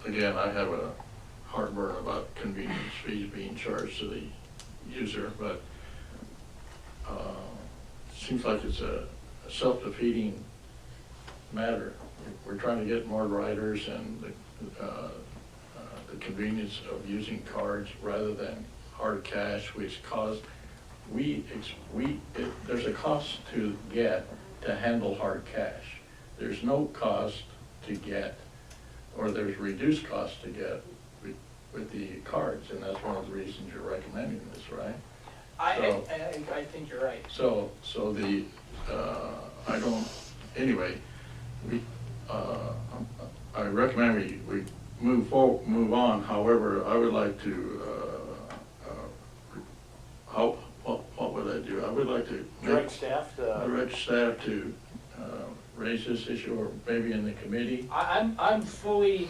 Again, I have a heartburn about convenience fees being charged to the user, but it seems like it's a self-defeating matter. We're trying to get more riders and the convenience of using cards rather than hard cash, which there's a cost to Get to handle hard cash. There's no cost to Get, or there's reduced cost to Get with the cards, and that's one of the reasons you're recommending this, right? I think you're right. So the I recommend we move on. However, I would like to what would I do? I would like to direct staff to raise this issue, or maybe in the committee. I'm fully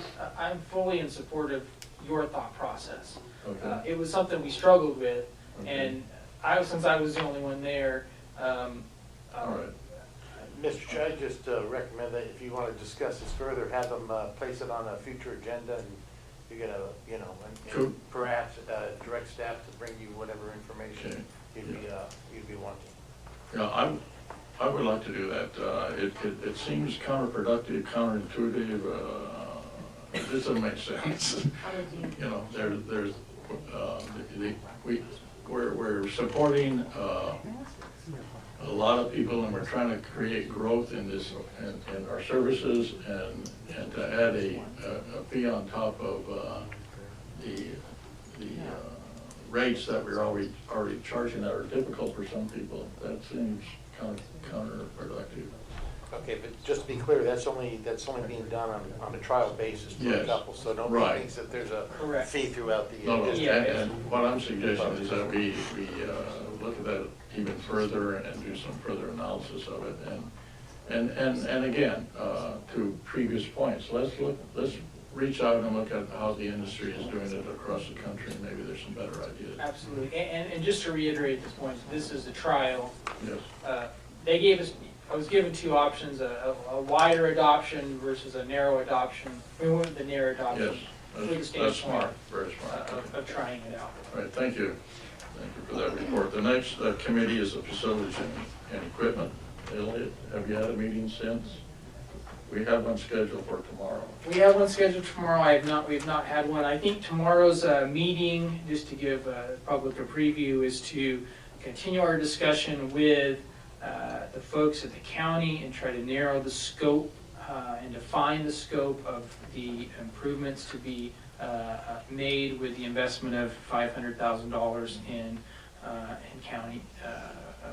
in support of your thought process. Okay. It was something we struggled with, Okay. and since I was the only one there, All right. Mr. Chair, I just recommend that if you want to discuss this further, have them place it on a future agenda, and you're gonna, you know, and perhaps direct staff to bring you whatever information you'd be wanting. Yeah, I would like to do that. It seems counterproductive, counterintuitive. It just doesn't make sense. You know, there's we're supporting a lot of people, and we're trying to create growth in this in our services, and to add a fee on top of the rates that we're already charging that are difficult for some people. That seems counterproductive. Okay, but just to be clear, that's only being done on a trial basis for a couple, so nobody thinks that there's a fee throughout the No, district. and what I'm suggesting is that we look at that even further and do some further analysis of it, and again, to previous points, let's reach out and look at how the industry is doing it across the country, and maybe there's some better ideas. Absolutely, and just to reiterate this point, this is a trial. Yes. They gave us, I was given two options, a wider adoption versus a narrow adoption. We went with the narrow adoption. Yes, that's smart, very smart. Of trying it out. All right, thank you. Thank you for that report. The next committee is the facilities and equipment. Elliot, have you had a meeting since? We have one scheduled for tomorrow. We have one scheduled tomorrow. We've not had one. I think tomorrow's meeting, just to give the public a preview, is to continue our discussion with the folks at the county and try to narrow the scope and define the scope of the improvements to be made with the investment of $500,000 in county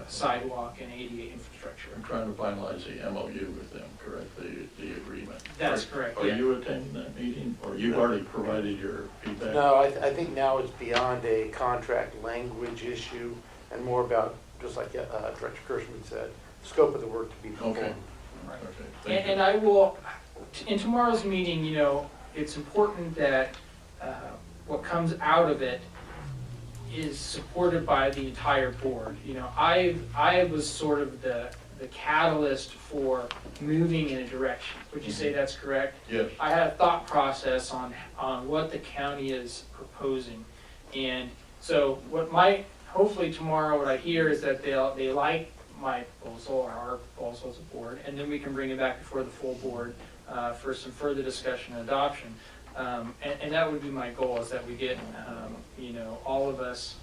sidewalk and ADA infrastructure. I'm trying to finalize the MOU with them, correct? The agreement. That's correct. Are you attending that meeting, or you've already provided your feedback? No, I think now it's beyond a contract language issue and more about, just like Director Kirschman said, scope of the work to be performed. Okay. Right. Okay. And I will, in tomorrow's meeting, you know, it's important that what comes out of it is supported by the entire board. You know, I was sort of the catalyst for moving in a direction. Would you say that's correct? Yes. I had a thought process on what the county is proposing. And so hopefully tomorrow what I hear is that they like my proposal, or our proposal as a board, and then we can bring it back before the full board for some further discussion and adoption. And that would be my goal, is that we get, you know, all of us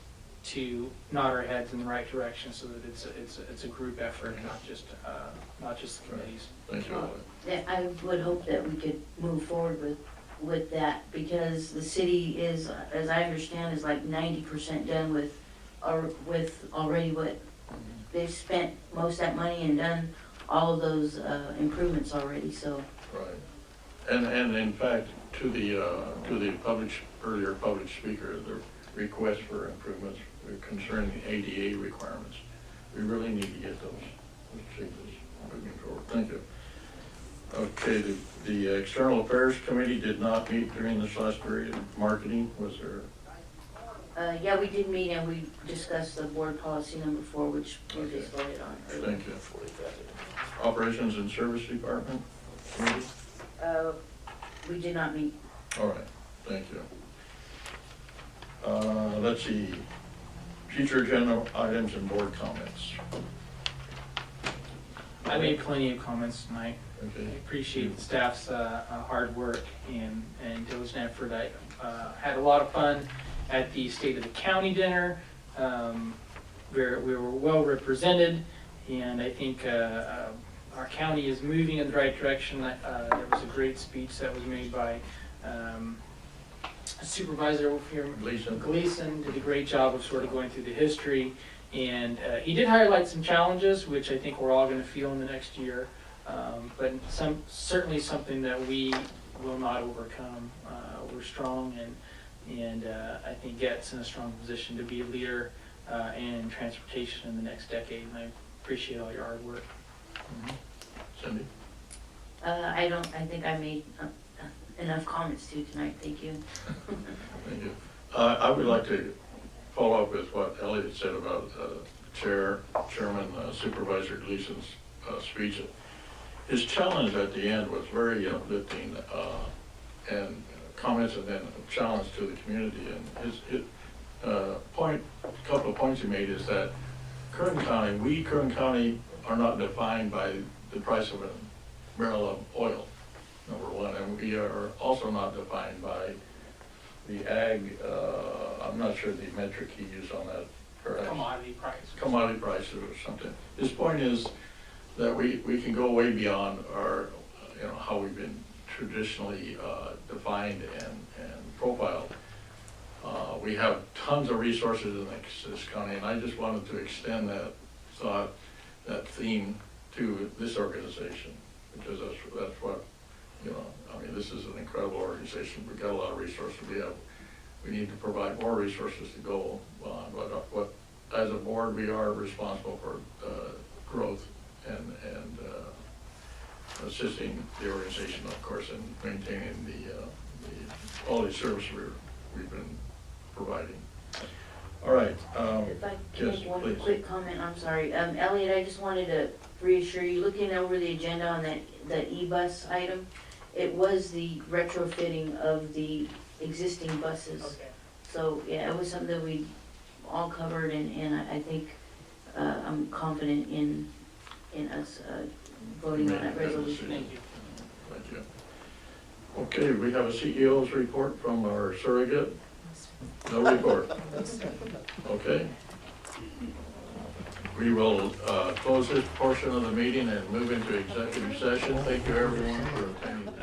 to nod our heads in the right direction, so that it's a group effort, not just the committees. Thank you. I would hope that we could move forward with that, because the city is, as I understand, is like 90% done with already what they've spent most of that money and done all of those improvements already. So. Right. And in fact, to the earlier public speaker, the request for improvements concerning the ADA requirements, we really need to get those changes moving forward. Thank you. Okay, the External Affairs Committee did not meet during this last period. Marketing, was there? Yeah, we did meet and we discussed the board policy number 4, which we just voted on. Thank you. Operations and Service Department Committee? We did not meet. All right, thank you. Let's see, future agenda items and board comments. I made plenty of comments tonight. Okay. I appreciate the staff's hard work and diligent effort. I had a lot of fun at the State of the County dinner. We were well represented, and I think our county is moving in the right direction. There was a great speech that was made by Supervisor Gleason did a great job of sort of going through the history, and he did highlight some challenges, which I think we're all going to feel in the next year, but certainly something that we will not overcome. We're strong, and I think gets in a strong position to be a leader in transportation in the next decade, and I appreciate all your hard work. Cindy? I think I made enough comments too tonight. Thank you. Thank you. I would like to follow up with what Elliot said about Chairman Supervisor Gleason's speech. His challenge at the end was very uplifting, and comments and then a challenge to the community. And his couple of points he made is that Kern County are not defined by the price of a barrel of oil, number one, and we are also not defined by the ag, I'm not sure the metric he used on that. Perhaps Commodity price. Commodity price or something. His point is that we can go way beyond our, how we've been traditionally defined and profiled. We have tons of resources in this county, and I just wanted to extend that thought, that theme to this organization, because that's what, this is an incredible organization. We've got a lot of resources. We need to provide more resources to go on. What as a board, we are responsible for growth and assisting the organization, of course, in maintaining the quality service we've been providing. All right. If I can Yes, make one please. quick comment, I'm sorry. Elliot, I just wanted to reassure you, looking over the agenda on that e-bus item, it was the retrofitting of the existing buses. Okay. So, yeah, it was something that we all covered, and I think, I'm confident in us voting on that resolution. Thank you. Thank you. Okay, we have a CEO's report from our surrogate. No report. Okay. We will close this portion of the meeting and move into executive session. Thank you, everyone, for attending.